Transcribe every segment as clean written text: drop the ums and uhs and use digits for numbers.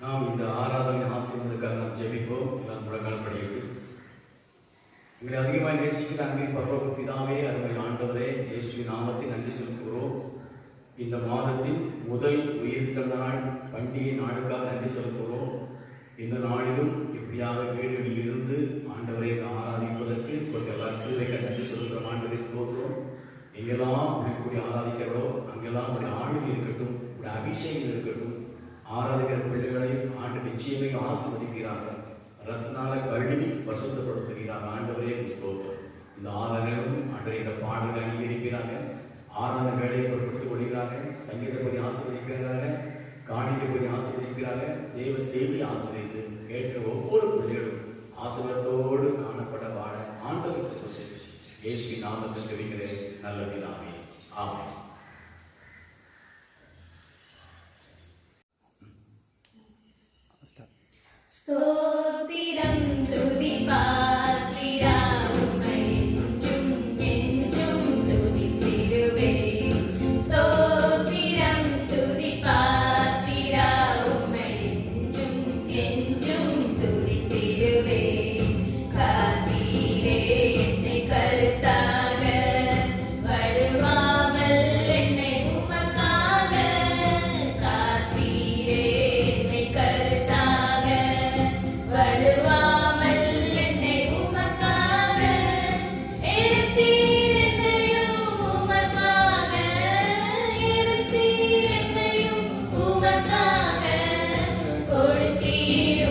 நாம் இந்த ஆராதனை ஆசீர்வாதத்துக்காக நாம் ஜெபிப்போம். எல்லாம் முழங்கால் படியிட்டு எங்களை அதிகமாக நேசிக்கிற அன்பின் பரலோக பிதாவே, அருமை ஆண்டவரே, இயேசுவின் நாமத்தை நன்றி செலுத்துகிறோம். இந்த மாதத்தின் முதல் உயிர்த்த நாள் பண்டிகை நாளுக்காக நன்றி செலுத்துகிறோம். இந்த நாளிலும் இப்படியாக வீடுகளில் இருந்து ஆண்டவரை ஆராதிப்பதற்கு எல்லா கிருபைக்கு நன்றி செலுத்துகிறோம். ஆண்டவரை ஸ்தோத்திரம். எங்கெல்லாம் கூடிய ஆராதிக்கிறதோ அங்கெல்லாம் உடைய ஆளுகை இருக்கட்டும், உடைய அபிஷேகம் இருக்கட்டும். ஆராதிக்கிற பிள்ளைகளை ஆண்டு நிச்சயமே ஆசீர்வதிக்கிறார்கள். ரத்னால கழுவி பரிசுத்தப்படுத்துகிறாங்க. ஆண்டவரே ஸ்தோத்திரம். இந்த ஆராதனைகளும் ஆண்டவரை பாடல்களை அங்கீகரிக்கிறாங்க. ஆராதனை வேலையை பொருட்படுத்திக் கொள்கிறாங்க. சங்கீதப்பதி ஆசீர்வதிக்கிறாங்க, காணிக்கப்பதி ஆசீர்வதிக்கிறாங்க. தேவ செய்தி ஆசீர்வதித்து கேட்ட ஒவ்வொரு பிள்ளைகளும் ஆசீர்வாதத்தோடு காணப்பட வாழ ஆண்டவருக்கு இயேசுவின் நாமத்தில் ஜெபிக்கிறேன் நல்ல பிதாவே, ஆமென். ஸ்தோத்திரம் துதி பாத்திரா உம்மை என்றும் என்றும் துதித்திடுவே. ஸ்தோத்திரம் துதி பாத்திரா உம்மை என்றும் என்றும் துதித்திடுவே. காத்தீரே என்னை கருத்தாக, வழுவாமல் என்னை உமக்காக. காத்தீரே என்னை கருத்தாக, வழுவாமல் என்னை உமக்காக. எடுத்தீர் என்னையும் உமக்காக, எடுத்தீர் என்னையும் உமக்காக. கொடுத்தீர்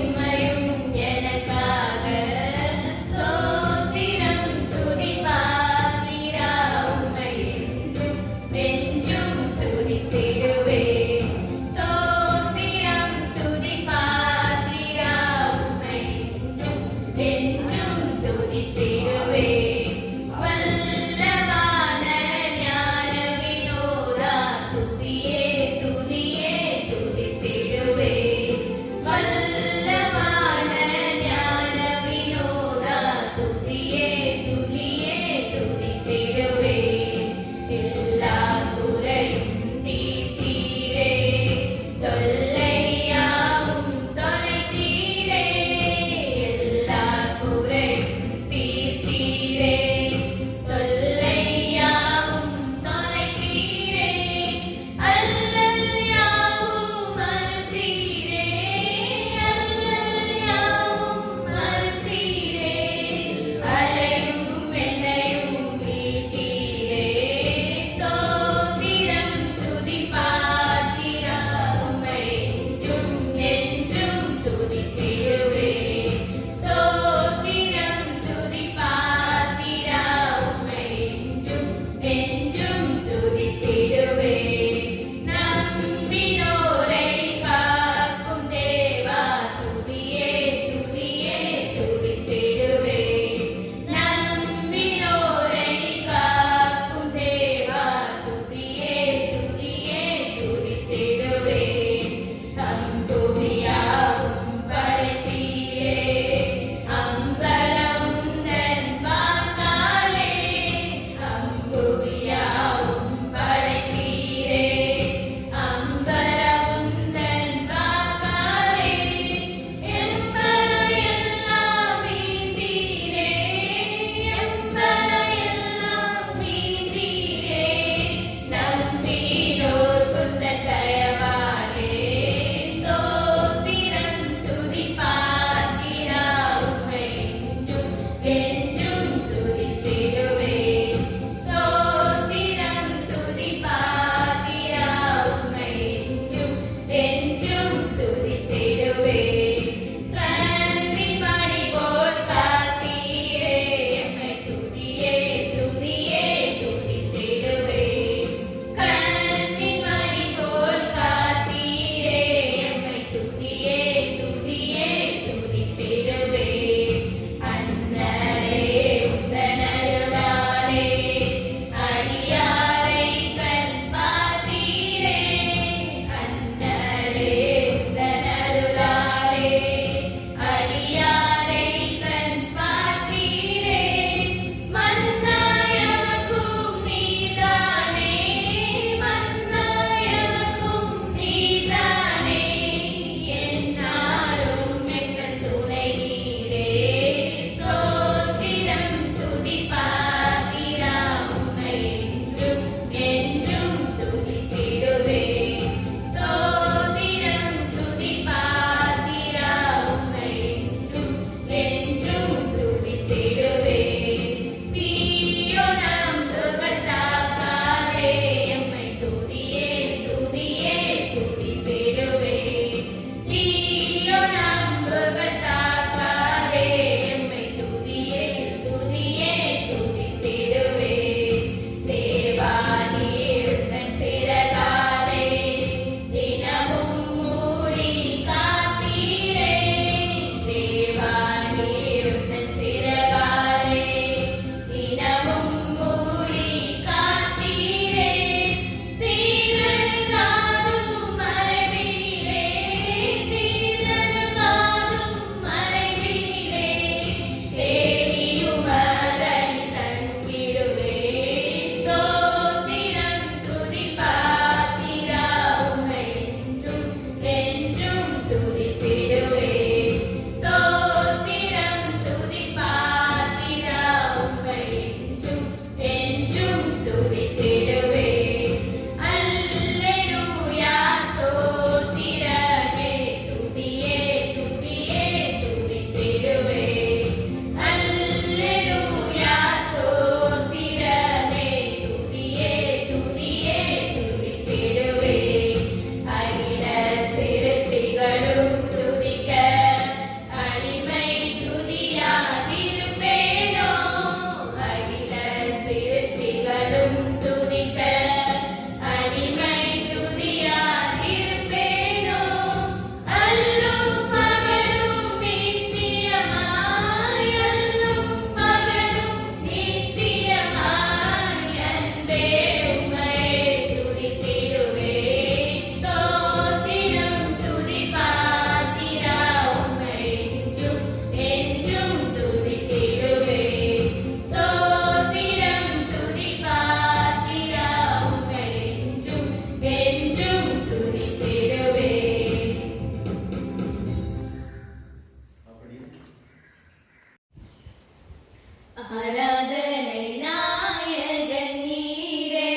ஆராதனை நாயகன் நீரே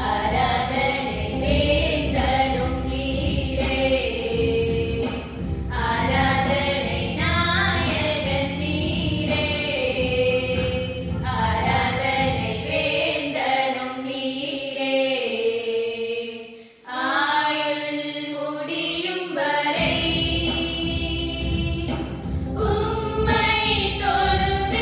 ஆராதனை வேந்தரும் நீரே ஆராதனை நாயகன் நீரே ஆராதனை வேந்தரும் நீரே ஆயுள் முடியும் வரை உம்மை தொழுதேத்துவேன்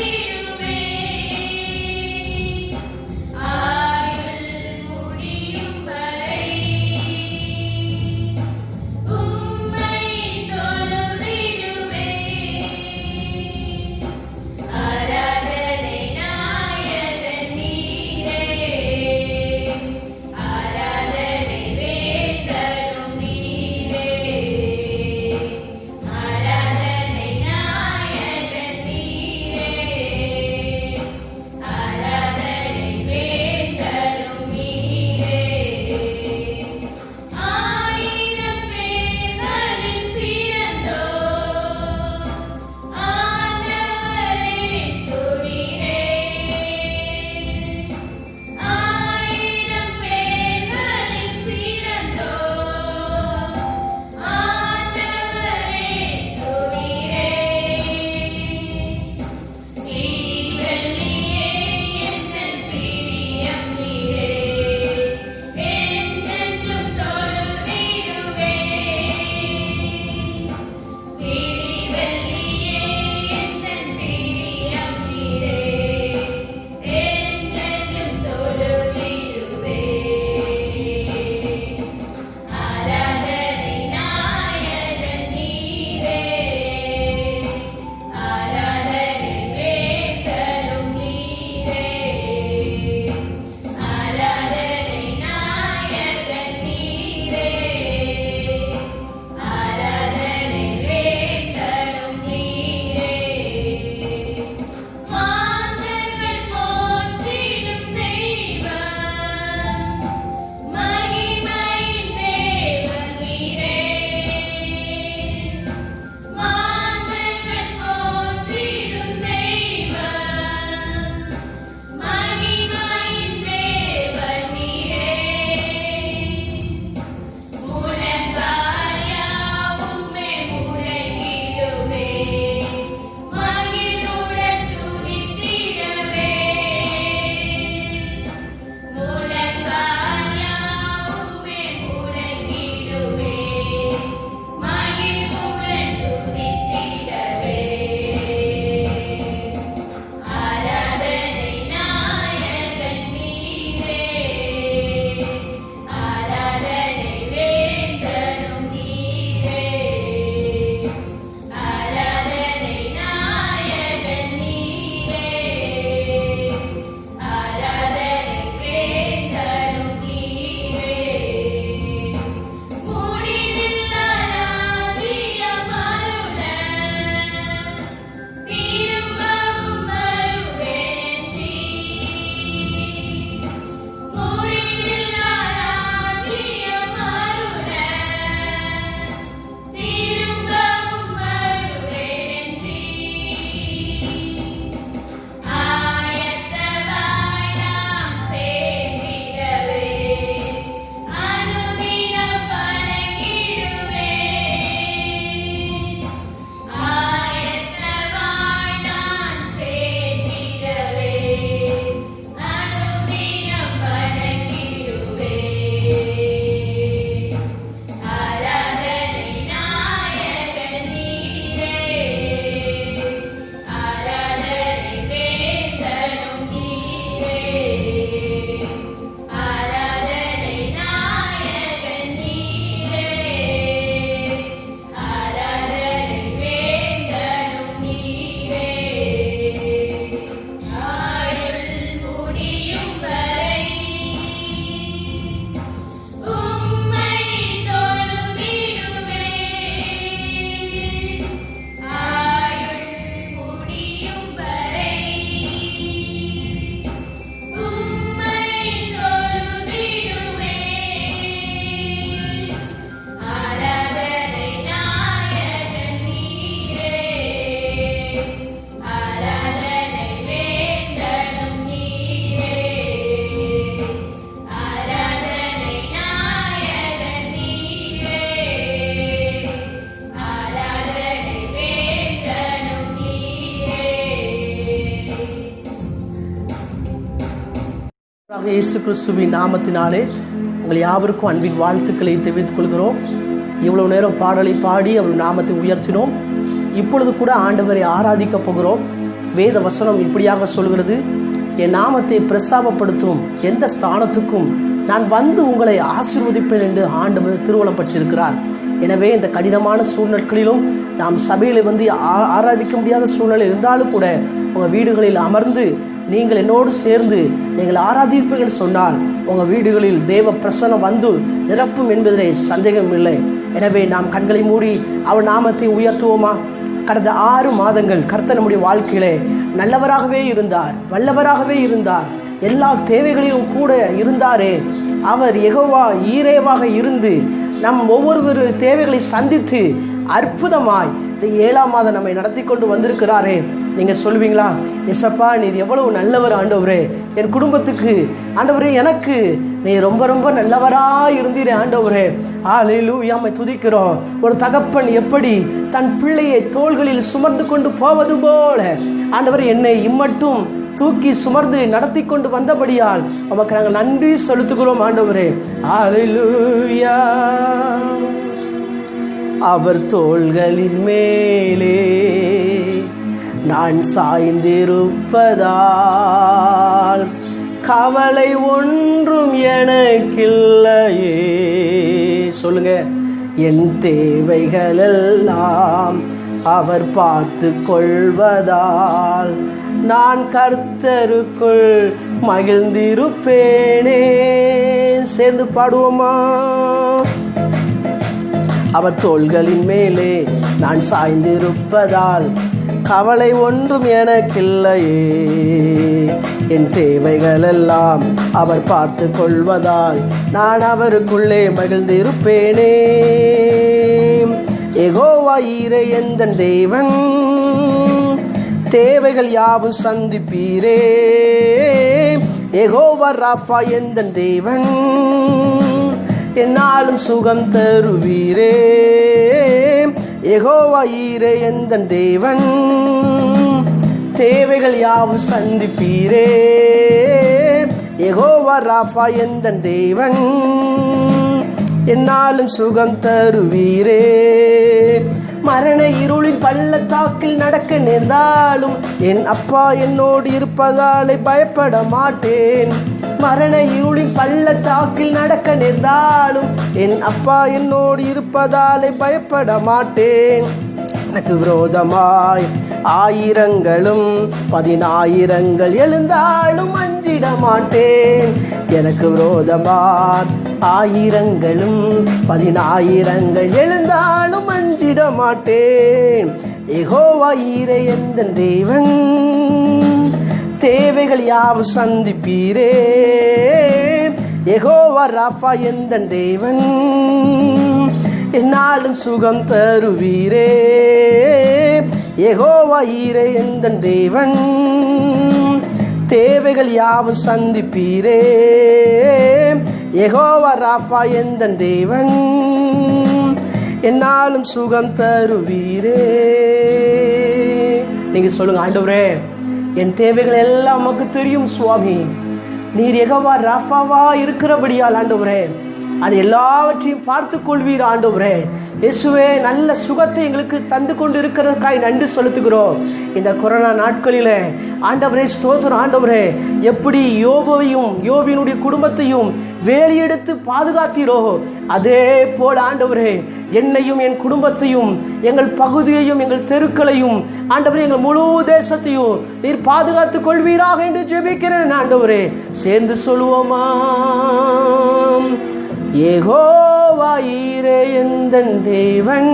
இயேசு கிறிஸ்துவின் நாமத்தினாலே உங்கள் யாவருக்கும் அன்பின் வாழ்த்துக்களை தெரிவித்துக் கொள்கிறோம். இவ்வளவு நேரம் பாடலை பாடி அவர் நாமத்தை உயர்த்தினோம். இப்பொழுது கூட ஆண்டவரை ஆராதிக்க போகிறோம். வேத வசனம் இப்படியாக சொல்கிறது, என் நாமத்தை பிரஸ்தாபப்படுத்தும் எந்த ஸ்தானத்துக்கும் நான் வந்து உங்களை ஆசீர்வதிப்பேன் என்று ஆண்டவர் திருவுளம் பற்றியிருக்கிறார். எனவே இந்த கடினமான சூழ்நிலைகளிலும் நாம் சபையில் வந்து ஆராதிக்க முடியாத சூழ்நிலை இருந்தாலும் கூட உங்கள் வீடுகளில் அமர்ந்து நீங்கள் என்னோடு சேர்ந்து நீங்கள் ஆராதிப்பீர்கள் சொன்னால் உங்கள் வீடுகளில் தேவ பிரசன்னம் வந்து நிரப்பும் என்பதிலே சந்தேகம் இல்லை. எனவே நாம் கண்களை மூடி அவர் நாமத்தை உயர்த்துவோமா? கடந்த 6 மாதங்கள் கர்த்தர் நம்முடைய வாழ்க்கையிலே நல்லவராகவே இருந்தார், வல்லவராகவே இருந்தார். எல்லா தேவைகளிலும் கூட இருந்தாரே. அவர் யெகோவா ஈரேவாக இருந்து நம் ஒவ்வொரு தேவைகளை சந்தித்து அற்புதமாய் இந்த 7ஆம் மாதம் நம்மை நடத்தி கொண்டு வந்திருக்கிறாரே. நீங்கள் சொல்வீங்களா, எசப்பா நீர் எவ்வளவு நல்லவர் ஆண்டவரே, என் குடும்பத்துக்கு ஆண்டவரே, எனக்கு நீ ரொம்ப ரொம்ப நல்லவராக இருந்தீரே ஆண்டவரே. ஹல்லேலூயா, உம்மை துதிக்கிறோம். ஒரு தகப்பன் எப்படி தன் பிள்ளையை தோள்களில் சுமந்து கொண்டு போவது போல ஆண்டவரே என்னை இம்மட்டும் தூக்கி சுமர்ந்து நடத்தி கொண்டு வந்தபடியால் உமக்கு நாங்கள் நன்றி செலுத்துகிறோம் ஆண்டவரே. ஹல்லேலூயா. அவர் தோள்களின் மேலே நான் சாய்ந்திருப்பதால் கவலை ஒன்றும் எனக்கில்லையே. சொல்லுங்க, என் தேவைகளெல்லாம் அவர் பார்த்து கொள்வதால் நான் கர்த்தருக்குள் மகிழ்ந்திருப்பேனே. சேர்ந்து பாடுவோமா? அவர் தோள்களின் மேலே நான் சாய்ந்திருப்பதால் கவலை ஒன்றும் எனக்கில்லையே. என் தேவைகளெல்லாம் அவர் பார்த்து கொள்வதால் நான் அவருக்குள்ளே மகிழ்ந்திருப்பேனே. யெகோவா ஈரே எந்தன் தேவன், தேவைகள் யாவும் சந்திப்பீரே. யெகோவா ராஃபா எந்தன் தேவன், என்னாலும் சுகம் தருவீரே. யெகோவா ஈரே எந்தன் தேவன், தேவைகள் யாவும் சந்திப்பீரே. யெகோவா ராஃபா எந்தன் தேவன், என்னாலும் சுகம் தருவீரே. மரண இருளின் பள்ளத்தாக்கில் நடக்க நேர்ந்தாலும் என் அப்பா என்னோடு இருப்பதாலே பயப்பட மாட்டேன். மரண இருளின் பள்ளத்தாக்கில் நடக்க நேர்ந்தாலும் என் அப்பா என்னோடு இருப்பதாலே பயப்பட மாட்டேன். எனக்கு விரோதமாய் 1000ங்களும் 10,000கள் எழுந்தாலும் அஞ்சிட மாட்டேன். எனக்கு விரோதமாய் 1000ங்களும் 10,000கள் எழுந்தாலும் அஞ்சிட மாட்டேன். யெகோவா ஈரே எந்தன் தேவன், தேவைகள் யாவும் சந்திப்பீரே. யெகோவா ராஃபா எந்தன் தேவன், என்னாலும் சுகம் தருவீரே. யெகோவா ஈரே எந்தன் தேவன், தேவைகள் யாவும் சந்திப்பீரே. யெகோவா ராஃபா எந்தன் தேவன், என்னாலும் சுகம் தருவீரே. நீங்க சொல்லுங்க, ஆண்டவரே என் தேவைகள் எல்லாம் நமக்கு தெரியும் சுவாமி. நீர் யெகோவா ராஃபாவா இருக்கிறபடியால் ஆண்டவரே அது எல்லாவற்றையும் பார்த்து கொள்வீர் ஆண்டவரே. இயேசுவே, நல்ல சுகத்தை எங்களுக்கு தந்து கொண்டு இருக்கிறதுக்காய் நன்றி செலுத்துகிறோம். இந்த கொரோனா நாட்களில் ஆண்டவரே ஸ்தோத்திரம் ஆண்டவரே, எப்படி யோபினுடைய குடும்பத்தையும் வேலையெடுத்து பாதுகாத்தீரோ அதே போல ஆண்டவரே என்னையும் என் குடும்பத்தையும் எங்கள் பகுதியையும் எங்கள் தெருக்களையும் ஆண்டவரே எங்கள் முழு தேசத்தையும் நீர் பாதுகாத்து கொள்வீராக என்று ஜெபிக்கிறேன் ஆண்டவரே. சேர்ந்து சொல்லுவோமா? யெகோவா ஈரே எந்தன் தேவன்,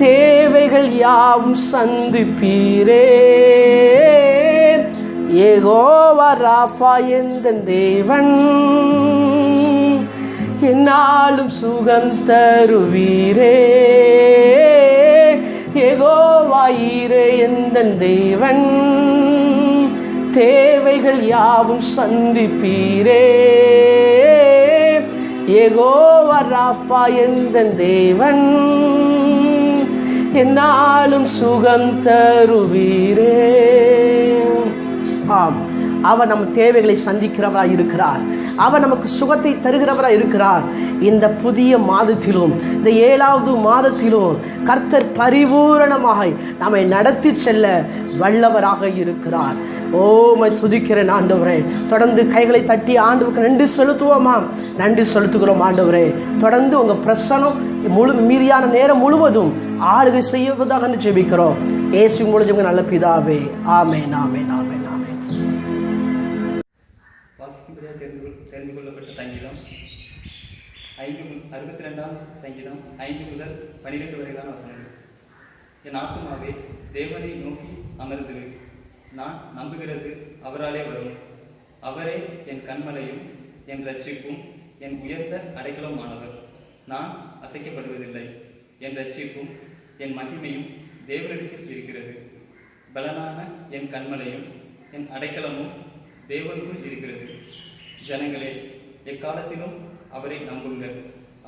தேவைகள் யாவும் சந்திப்பீரே. யெகோவா ராஃபா எந்தன் தேவன், என்னாலும் சுகம் தருவீரே. யெகோவா ஈரே எந்தன் தேவன், தேவைகள் யாவும் சந்திப்பீரே. யெகோவா ராஃபா எந்தன் தேவன், என்னாலும் சுகம் தருவீரே. ஆம், அவர் நம்ம தேவைகளை சந்திக்கிறவராக இருக்கிறார். அவர் நமக்கு சுகத்தை தருகிறவராக இருக்கிறார். இந்த புதிய மாதத்திலும் இந்த 7வது மாதத்திலும் கர்த்தர் பரிபூரணமாக நம்மை நடத்தி செல்ல வல்லவராக இருக்கிறார். ஓமை துதிக்கிறேன் ஆண்டவரே. தொடர்ந்து கைகளை தட்டி ஆண்டவருக்கு நன்றி செலுத்துவோமா? நன்றி செலுத்துகிறோம் ஆண்டவரே. தொடர்ந்து உங்கள் பிரசனம் மீதியான நேரம் முழுவதும் ஆளுகை செய்வதாக ஜெபிக்கிறோம். இயேசு மூலம் நல்ல பிதாவே, ஆமென், ஆமென், ஆமென், ஆமென். வாசிக்கும்படியாக தெரிந்து கொள்ளப்பட்ட சங்கீதம் 62ஆம் சங்கீதம் 5 முதல் 12 வரையிலான வசனங்கள். என் ஆத்துமாவே தேவனை நோக்கி அமர்ந்திரு, நான் நம்புகிறது அவராலே வரும். அவரே என் கண்மலையும் என் இரட்சிப்பும் என் உயர்ந்த அடைக்கலமானவர். நான் அசைக்கப்படுவதில்லை. என் இரட்சிப்பும் என் மகிமையும் தேவனிடத்தில் இருக்கிறது. பலனான என் கண்மலையும் என் அடைக்கலமும் தேவனுக்குள் இருக்கிறது. ஜனங்களே, எக்காலத்திலும் அவரை நம்புங்கள்.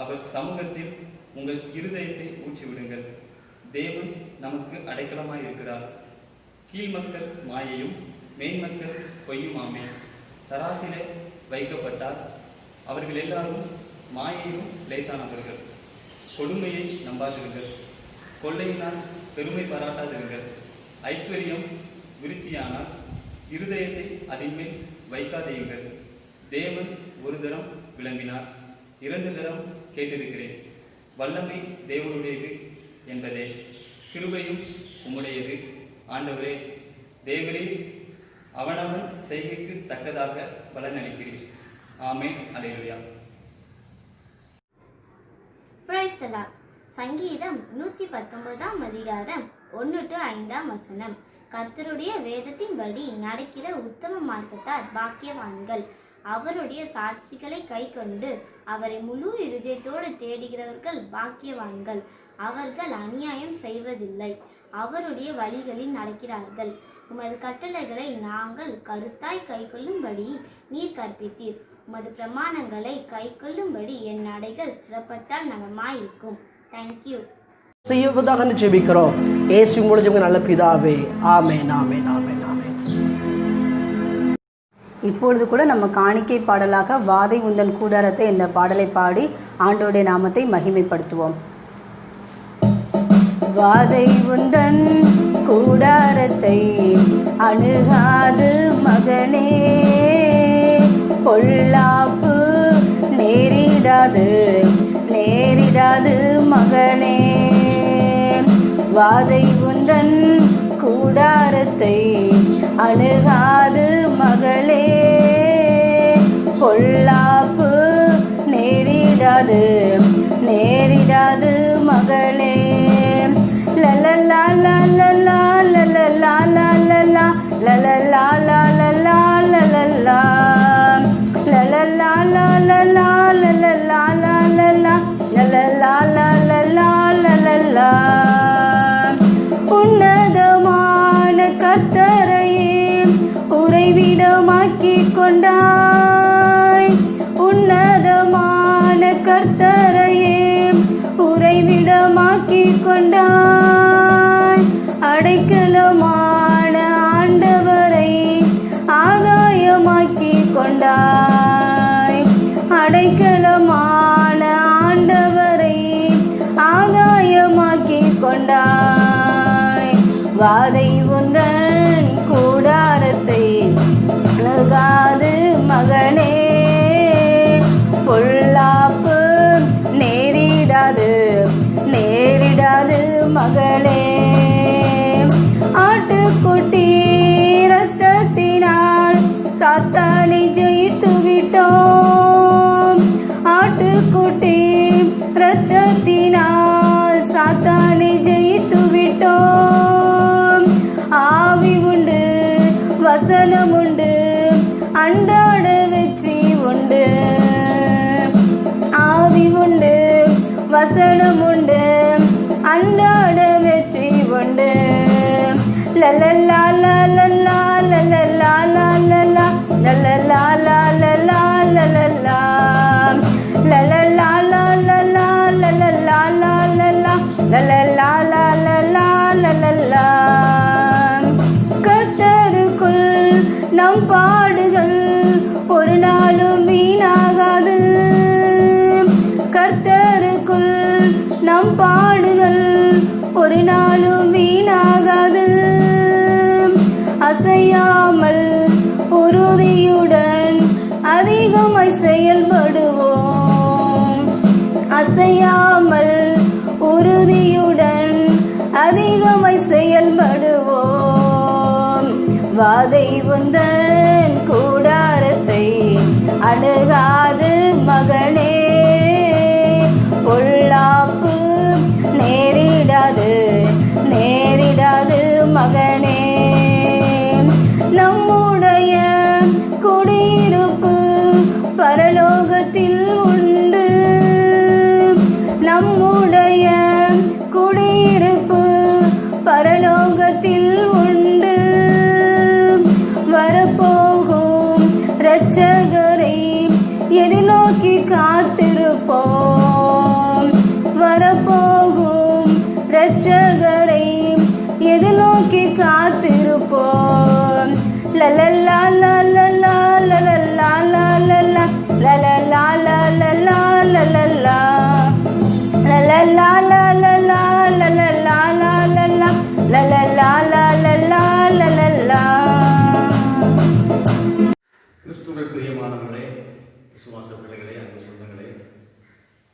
அவர் சமூகத்தில் உங்கள் இருதயத்தை ஊற்றிவிடுங்கள். தேவன் நமக்கு அடைக்கலமாய் இருக்கிறார். கீழ்மக்கள் மாயையும் மேன்மக்கள் பொய்யுமாமே. தராசிலே வைக்கப்பட்டால் அவர்கள் எல்லாரும் மாயையும் லேசானவர்கள். கொடுமையை நம்பாதிருங்கள். கொள்ளையினால் பெருமை பாராட்டாதிருங்கள். ஐஸ்வர்யம் விருத்தியானால் இருதயத்தை அதன் மேல் வைக்காதேயுங்கள். தேவன் ஒரு தரம் விளம்பினார், 2 தரம் கேட்டிருக்கிறேன். வல்லமை தேவனுடையது என்பதே, கிருபையும் உம்முடையது. ஆண்டவரே, தேவரே, அவனவன் செய்கைக்கு தக்கதாக பலனளிக்கிறீர். ஆமென், அல்லேலூயா. Praise the Lord. சங்கீதம் 119ஆம் அதிகாரம் 1-5ஆம் வசனம். கர்த்தருடைய வேதத்தின்படி நடக்கிற உத்தம மார்க்கத்தார் பாக்கியவான்கள். அவருடைய சாட்சிகளை கைக்கொண்டு அவரை முழு இருதயத்தோடு தேடுகிறவர்கள் பாக்கியவான்கள். அவர்கள் அநியாயம் செய்வதில்லை, அவருடைய வழிகளில் நடக்கிறார்கள். உமது கட்டளைகளை நாங்கள் கருத்தாய் கைக்கொள்ளும்படி நீர் கற்பித்தீர். உமது பிரமாணங்களை கைக்கொள்ளும்படி என் நடைகள் சிறப்பட்டால் நலமாயிருக்கும். தேங்க்யூ. செய்வதாக ஜெபிக்கிறோம். இயேசு மூலம் நல்ல பிதாவே, ஆமென், ஆமென், ஆமென், ஆமென். இப்பொழுது கூட நம்ம காணிக்கை பாடலாக வாதை உந்தன் கூடாரத்தை இந்த பாடலை பாடி ஆண்டோடைய நாமத்தை மகிமைப்படுத்துவோம். வாதை உந்தன் கூடாரத்தை அணுகாது மகனே, பொல்லாப்பு நேரிடாது நேரிடாது மகனே. வாதை உந்தன் கூடாரத்தை அணுகாது மகளே, பொல்லாப்பு நேரிடாது நேரிடாது மகளே. லலலா லலலா லலலா லலலா லலலா லலலா லலலா லலலா லலலா லலலா லலலா லலலா லலலா லலலா. உன்னதமான கர்த்தரையே உறைவிடமாக்கிக் கொண்டாய். உன்னதமான கர்த்தரையே உறைவிடமாக்கிக் கொண்டாய். அடைக்கலமான ஆண்டவரை ஆதாயமாக்கிக் கொண்டாய். அடைக்கலமான ஆண்டவரை ஆதாயமாக்கிக் கொண்டாய். வாதை உந்தன் கூடாரத்தை அணுகாது மகனே, பொல்லாப்பு நேரிடாது நேரிடாது மகளே. ஆட்டுக்குட்டி இரத்தத்தினால் சாத்தானை ஜெயித்து விட்டோம். ஆட்டுக்குட்டி இரத்தத்தினால் சாத்தானை ஜெயித்து விட்டோம். ஆவி உண்டு, வசனம் உண்டு, அன்றாட வெற்றி உண்டு. ஆவி உண்டு, வசனம் உண்டு, அன்றாட வெற்றி உண்டு. லலலா லலலா லலலா லலலா லலலா லலலா லலலா லலலா லலலா லலலா லலலா லலலா லலலா லலலா. கர்த்தருக்குள் நம் பாட பாடுகள் ஒரு நாளும் வீணாகாது. அசையாமல் உறுதியுடன் அதிகமாய் செயல்படுவோம். அசையாமல் உறுதியுடன் அதிகமாய் செயல்படுவோம். வாதை உந்தன் கூடாரத்தை அணுகாது மகனே, பொல்லாப்பு நேரிடாது நேரிடாது மகனே. நம்முடைய குடியிருப்பு பரலோகத்தில் உண்டு. நம்முடைய குடியிருப்பு பரலோகத்தில் உண்டு. வரப்போகும் இரட்சகரை எதிர்நோக்கி காத்திருப்போம். வரப்போகும் இரட்சகரை எதிர்நோக்கி காத்திருப்போம். லலலா லலலா லலலா லலலா லலலா லலலா லலலா லலலா லலலா லலலா லலலா லலலா லலலா லலலா. கிறிஸ்துவுக்குள் பிரியமானவர்களே, விசுவாச பிள்ளைகளே, அன்பு சொந்தங்களே,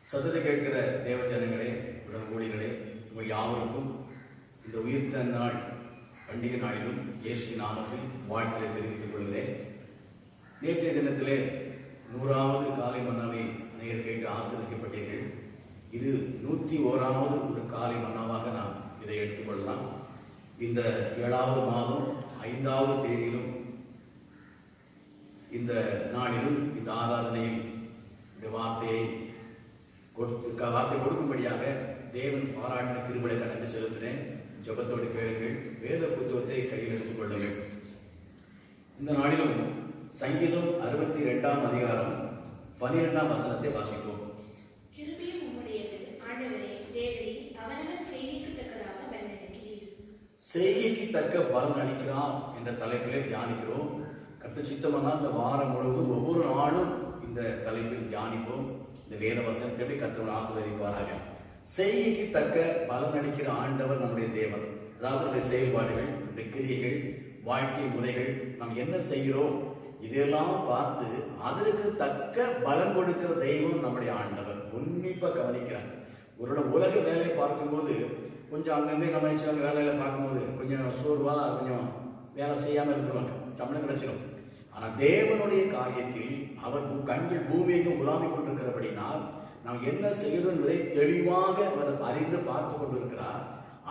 சத்தத்தை கேட்கிற தேவஜனங்களே, உடன் ஊழியர்களே, உங்கள் யாவருக்கும் இந்த உயிர்த்த நாள் பண்டிகை நாளிலும் இயேசு நாமத்தில் வாழ்த்தலை தெரிவித்துக் கொள்கிறேன். நேற்றைய தினத்திலே 100வது காலை மன்னாவை அநேகர் கேட்டு ஆசீர்வதிக்கப்பட்டீர்கள். இது 101வது ஒரு காலை மன்னாவாக நாம் இதை எடுத்துக்கொள்ளலாம். இந்த 7வது மாதம் 5வது தேதியிலும் இந்த நாளிலும் இந்த ஆராதனையில் இந்த வார்த்தை கொடுக்கும்படியாக தேவன் பாராட்டின கிருபையை கடந்து செலுத்தினேன். ஜெபத்தோடு கேளுங்கள். வேத புத்தகத்தை கையில் எடுத்துக் கொள்ளுங்கள். இந்த நாளிலும் சங்கீதம் 62ஆம் அதிகாரம் 12ஆம் வசனத்தை வாசிப்போம். கிருபையும் உம்முடையது ஆண்டவரே, தேவரீர் அவனவன் செய்கைக்கு தக்கதாக பலனளிக்கிறீர். செய்கைக்கு தக்க பலன் அளிக்கிறார் என்ற தலைப்பிலே தியானிக்கிறோம். கர்த்தர் சித்தமானால் இந்த வாரம் முழுவதும் ஒவ்வொரு நாளும் இந்த தலைப்பில் தியானிப்போம். இந்த வேத வசனத்தை கர்த்தர் ஆசீர்வதிப்பாராக. செய்கைக்கு தக்க பலன் அளிக்கிற ஆண்டவர் நம்முடைய தேவன். அதாவது நம்முடைய செயல்பாடுகள், நம்முடைய கிரியைகள், வாழ்க்கை முறைகள், நாம் என்ன செய்கிறோம் இதெல்லாம் பார்த்து அதற்கு தக்க பலன் கொடுக்கிற தெய்வம் நம்முடைய ஆண்டவர். உன்னிப்பா கவனிக்கிறார். ஒரு உலக வேலையை பார்க்கும்போது கொஞ்சம் அங்கங்கே நம்ம வேலையில பார்க்கும்போது கொஞ்சம் சோர்வா கொஞ்சம் வேலை செய்யாமல் இருக்கிறாங்க, சம்பளம் கிடைச்சிடும். ஆனால் தேவனுடைய காரியத்தில் அவர் கண்கள் பூமியையும் உலாவிக் கொண்டிருக்கிறபடினால் நாம் என்ன செய்கிறோம் என்பதை தெளிவாக அவர் அறிந்து பார்த்து கொண்டிருக்கிறார்.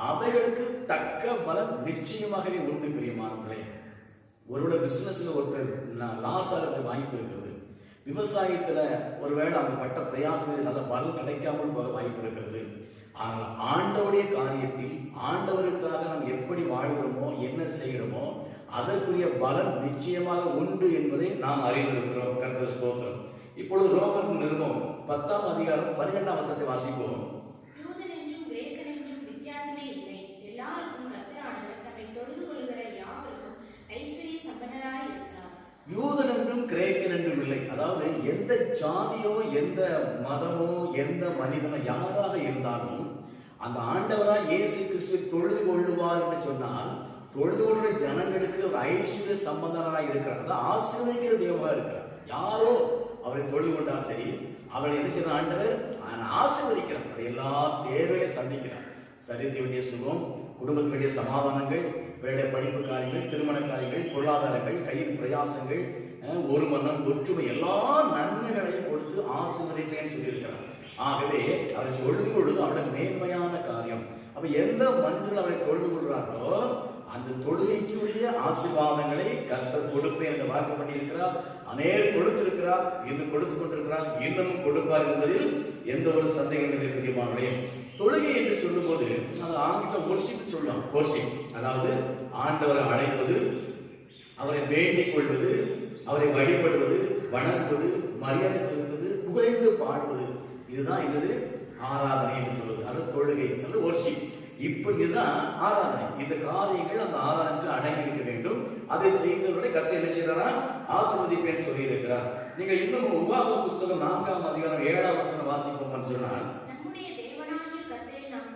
அவைகளுக்கு தக்க பலன் நிச்சயமாகவே உண்டு. பிரியமானவர்களே, ஒருவேளை பிசினஸ்ல ஒருத்தர் லாஸ் ஆகிறது வாய்ப்பு இருக்கிறது. விவசாயத்துல ஒருவேளை அவங்க பட்ட பிரயாசத்தில் நல்ல பலன் கிடைக்காமல் போக வாய்ப்பு இருக்கிறது. ஆனால் ஆண்டவருடைய காரியத்தில் ஆண்டவருக்காக நாம் எப்படி வாழ்கிறோமோ என்ன செய்கிறோமோ அதற்குரிய பலன் நிச்சயமாக உண்டு என்பதை நாம் அறிந்திருக்கிறோம். கர்த்தர் ஸ்தோத்திரம். இப்பொழுது ரோமர் நிருபம் 10ஆம் அதிகாரம் 12ஆம் வசனத்தை வாசிப்போம். யூதன் என்றும் கிரேக்கன் என்றும் வித்தியாசமே இல்லை, எல்லாருக்கும் கர்த்தரானவர் தம்மை தொழுது கொள்கிற யாவருக்கும் ஐஸ்வர்ய சம்பன்னராய் இருக்கிறார். யூதன் என்றும் கிரேக்கன் என்றும் இல்லை. அதாவது எந்த ஜாதியோ எந்த மதமோ எந்த மனிதனோ யாராக இருந்தாலும் அந்த ஆண்டவராய் இயேசு கிறிஸ்துவை தொழுது கொள்ளுவார் என்று சொன்னால் தொழுது கொள்கிற ஜனங்களுக்கு ஒரு ஐஸ்வர்ய சம்பந்தனாக இருக்கிறார். அதான் ஆசீர்வதிக்கிற தெய்வமாக இருக்கிறார். யாரோ அவரை தொழுது கொண்டாலும் சரி, அவரை என்ன செய்யற ஆண்டவர் ஆசீர்வதிக்கிறார். எல்லா தேவைகளையும் சந்திக்கிறார். சரித்து வேண்டிய சுகம், குடும்பத்துக்கு வேண்டிய சமாதானங்கள், வேண்டிய படிப்பு காரியங்கள், திருமண காரியங்கள், பொருளாதாரங்கள், கையின் பிரயாசங்கள், ஒரு மன்னம் ஒற்றுமை எல்லா நன்மைகளையும் கொடுத்து ஆசீர்வதிப்பேன்னு சொல்லியிருக்கிறார். ஆகவே அவரை தொழுது கொள்வது அவருடைய மேன்மையான காரியம். அப்ப எந்த மனிதர்கள் அவரை தொழுது கொள்கிறார்களோ அந்த தொழுகைக்குரிய ஆசீர்வாதங்களை கர்த்தர் கொடுப்பேன் என்று வாக்கு பண்ணியிருக்கிறார். அநேகர் கொடுத்திருக்கிறார், இன்னும் கொடுத்து கொண்டிருக்கிறார், இன்னமும் கொடுப்பார் என்பதில் எந்த ஒரு சந்தேகம் இல்லை. பிரியமானவர்களே, தொழுகை என்று சொல்லும் போது அது ஆங்கில வொர்ஷிப் சொல்லலாம். வொர்ஷிப் அதாவது ஆண்டவரை அழைப்பது, அவரை வேண்டிக் கொள்வது, அவரை வழிபடுவது, வணங்குவது, மரியாதை செலுத்துவது, புகழ்ந்து பாடுவது, இதுதான் என்னது ஆராதனை என்று சொல்வது. அது தொழுகை அல்லது வொர்ஷிப். இப்ப இதுதான் ஆராதனை. இந்த காரியங்கள் அந்த ஆராதனைக்கு அடங்கி இருக்க வேண்டும். அதை செய்தவர்களை கர்த்தர் என்ன செய்யறாரா ஆசீர்வதிப்பேன்னு சொல்லி இருக்கிறார். நீங்க இன்னும் உபாகம புஸ்தகம் 4ஆம் அதிகாரம் 7ஆம் வசனம் வாசிப்போம் சொன்னால், நம்முடைய தேவனாகிய கர்த்தரை நாம்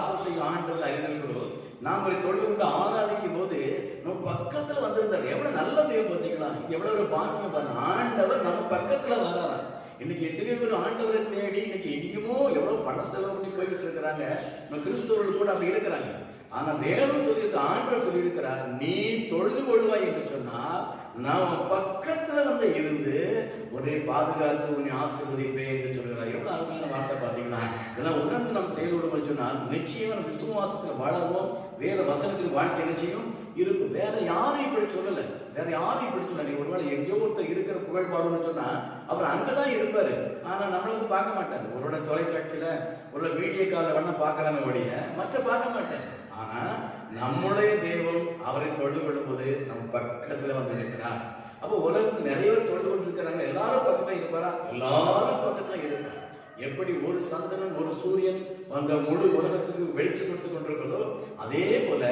வாசம் செய்யும் ஆண்டவர் அறிந்திருக்கிறோம். நாம் அவரை தொழுது கொண்டு ஆராதிக்கும் போது நம்ம பக்கத்துல வந்திருந்தார். எவ்வளவு நல்ல தெய்வம் பார்த்தீங்களா? எவ்வளவு ஒரு பாக்கியம் பாருங்க. ஆண்டவர் நம்ம பக்கத்துல வராரா. இன்னைக்கு எத்தனையோ பேர் ஆண்டவரை தேடி இன்னைக்கு எங்கேயுமோ எவ்வளவு பண செலவு பண்ணி போய்கிட்டு இருக்கிறாங்க. நம்ம கிறிஸ்தவர்கள் கூட அப்படி இருக்கிறாங்க. ஆனா வேதம் சொல்லியிருக்கு, ஆண்டவர் சொல்லியிருக்கிறார், நீ தொழுது கொள்வாய் என்று சொன்னால் நான் பக்கத்துல வந்து இருந்து உன்னை பாதுகாத்து உன்னை ஆசீர்வதிப்பேன் என்று சொல்கிறார். எவ்வளவு அருமையான வார்த்தை பார்த்தீங்கன்னா. இதெல்லாம் உணர்ந்து நம்ம செயல்படுவோம் சொன்னால் நிச்சயமா நம்ம விசுவாசத்தில் வளர்வோம். வேத வசனத்தின் வாழ்க்கை நிச்சயம் இருக்கும். வேற யாரும் இப்படி சொல்லல, வேற யாரும் இப்படி சொல்ல. நீ ஒருவேளை எங்கேயோ ஒருத்தர் இருக்கிற புகழ் பாடுன்னு சொன்னா அவர் அங்கதான் இருப்பாரு. ஆனா நம்மள வந்து பார்க்க மாட்டாரு. ஒருவேளை தொலைக்காட்சியில ஒரு வீடியோ காலில் வேணா பார்க்கலாமே ஒழிய மற்ற பார்க்க மாட்டார். ஆனா நம்முடைய தெய்வம் அவரை தொழுது கொள்ளும் போது நம்ம பக்கத்துல வந்து இருக்கிறார். அப்போ உலகத்தில் நிறைய பேர் தொழுது கொண்டு இருக்கிறாங்க. எல்லாரும் பக்கத்துல இருப்பாரா? எல்லாரும் பக்கத்துல இருப்பார். எப்படி ஒரு சந்திரன் ஒரு சூரியன் அந்த முழு உலகத்துக்கு வெளிச்சம் கொடுத்து கொண்டிருக்கிறதோ அதே போல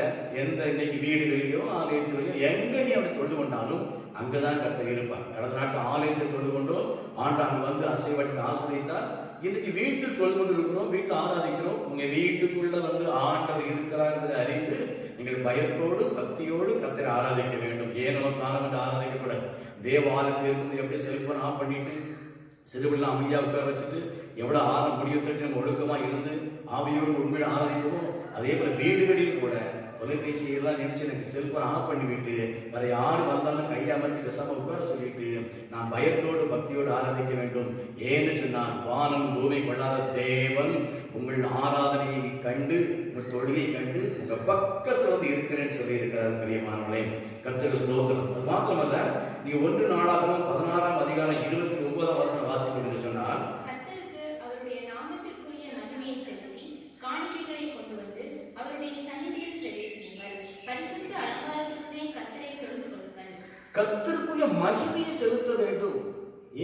எந்த இன்னைக்கு வீடுகளிலோ ஆலயத்திலேயோ எங்க நீ அப்படி தொழுது கொண்டாலும் அங்கதான் கர்த்தர் இருப்பார். கடந்த நாட்டு ஆலயத்தில் தொழுது கொண்டோம், ஆண்டாங்க வந்து அசைவட்டு ஆசிரியத்தார். இன்னைக்கு வீட்டில் தொழுது கொண்டு இருக்கிறோம், வீட்டில் ஆராதிக்கிறோம். உங்க வீட்டுக்குள்ள வந்து ஆண்டவர் இருக்கிறார் என்பதை அறிந்து நீங்கள் பயத்தோடு பக்தியோடு கர்த்தரை ஆராதிக்க வேண்டும். ஏனோ தானம் என்று ஆராதிக்க கூடாது. தேவாலயத்தில் இருக்கும்போது எப்படி செல்போன் ஆஃப் பண்ணிட்டு சிறுபிள்ளை அமைதியா உட்கார வச்சுட்டு எவ்வளவு ஆரம் முடிவு கட்டி நம்ம ஒழுக்கமா இருந்து ஆவியோடு உண்மையோடு ஆராதிப்போமோ அதே போல வீடுகளில் கூட தொலைபேசியெல்லாம் நினைச்சு எனக்கு செல்போன் ஆஃப் பண்ணிவிட்டு வேற யாரு வந்தாலும் கையமர்த்தி பேசாம உட்கார சொல்லிட்டு நான் பயத்தோடு பக்தியோடு ஆராதிக்க வேண்டும். ஏன்னு சொன்னால் வானம் பூமி கொள்ளாத தேவன் உங்கள் ஆராதனையை கண்டு உங்கள் தொழுகை கண்டு உங்க பக்கத்துல வந்து இருக்கிறேன்னு சொல்லி இருக்கிறார். பிரியமானவர்களே, கர்த்தருக்கு ஸ்தோத்திரம். அது மாத்திரமல்ல, நீ 1 நாளாகமம் 16ஆம் அதிகாரம் 29ஆம் வசனம் வாசிக்கும் என்று சொன்னால் கர்த்தருக்கு அவருடைய நாமத்திற்குரிய மகிமையை செலுத்தி காணிக்கைகளை கொண்டு வந்து அவருடைய சந்நிதியில் பிரவேசியுங்கள். பரிசுத்த அலங்காரத்துடனே கர்த்தரை தொழுது கொள்ளுங்கள். கர்த்தருக்குரிய மகிமையை செலுத்த வேண்டும்.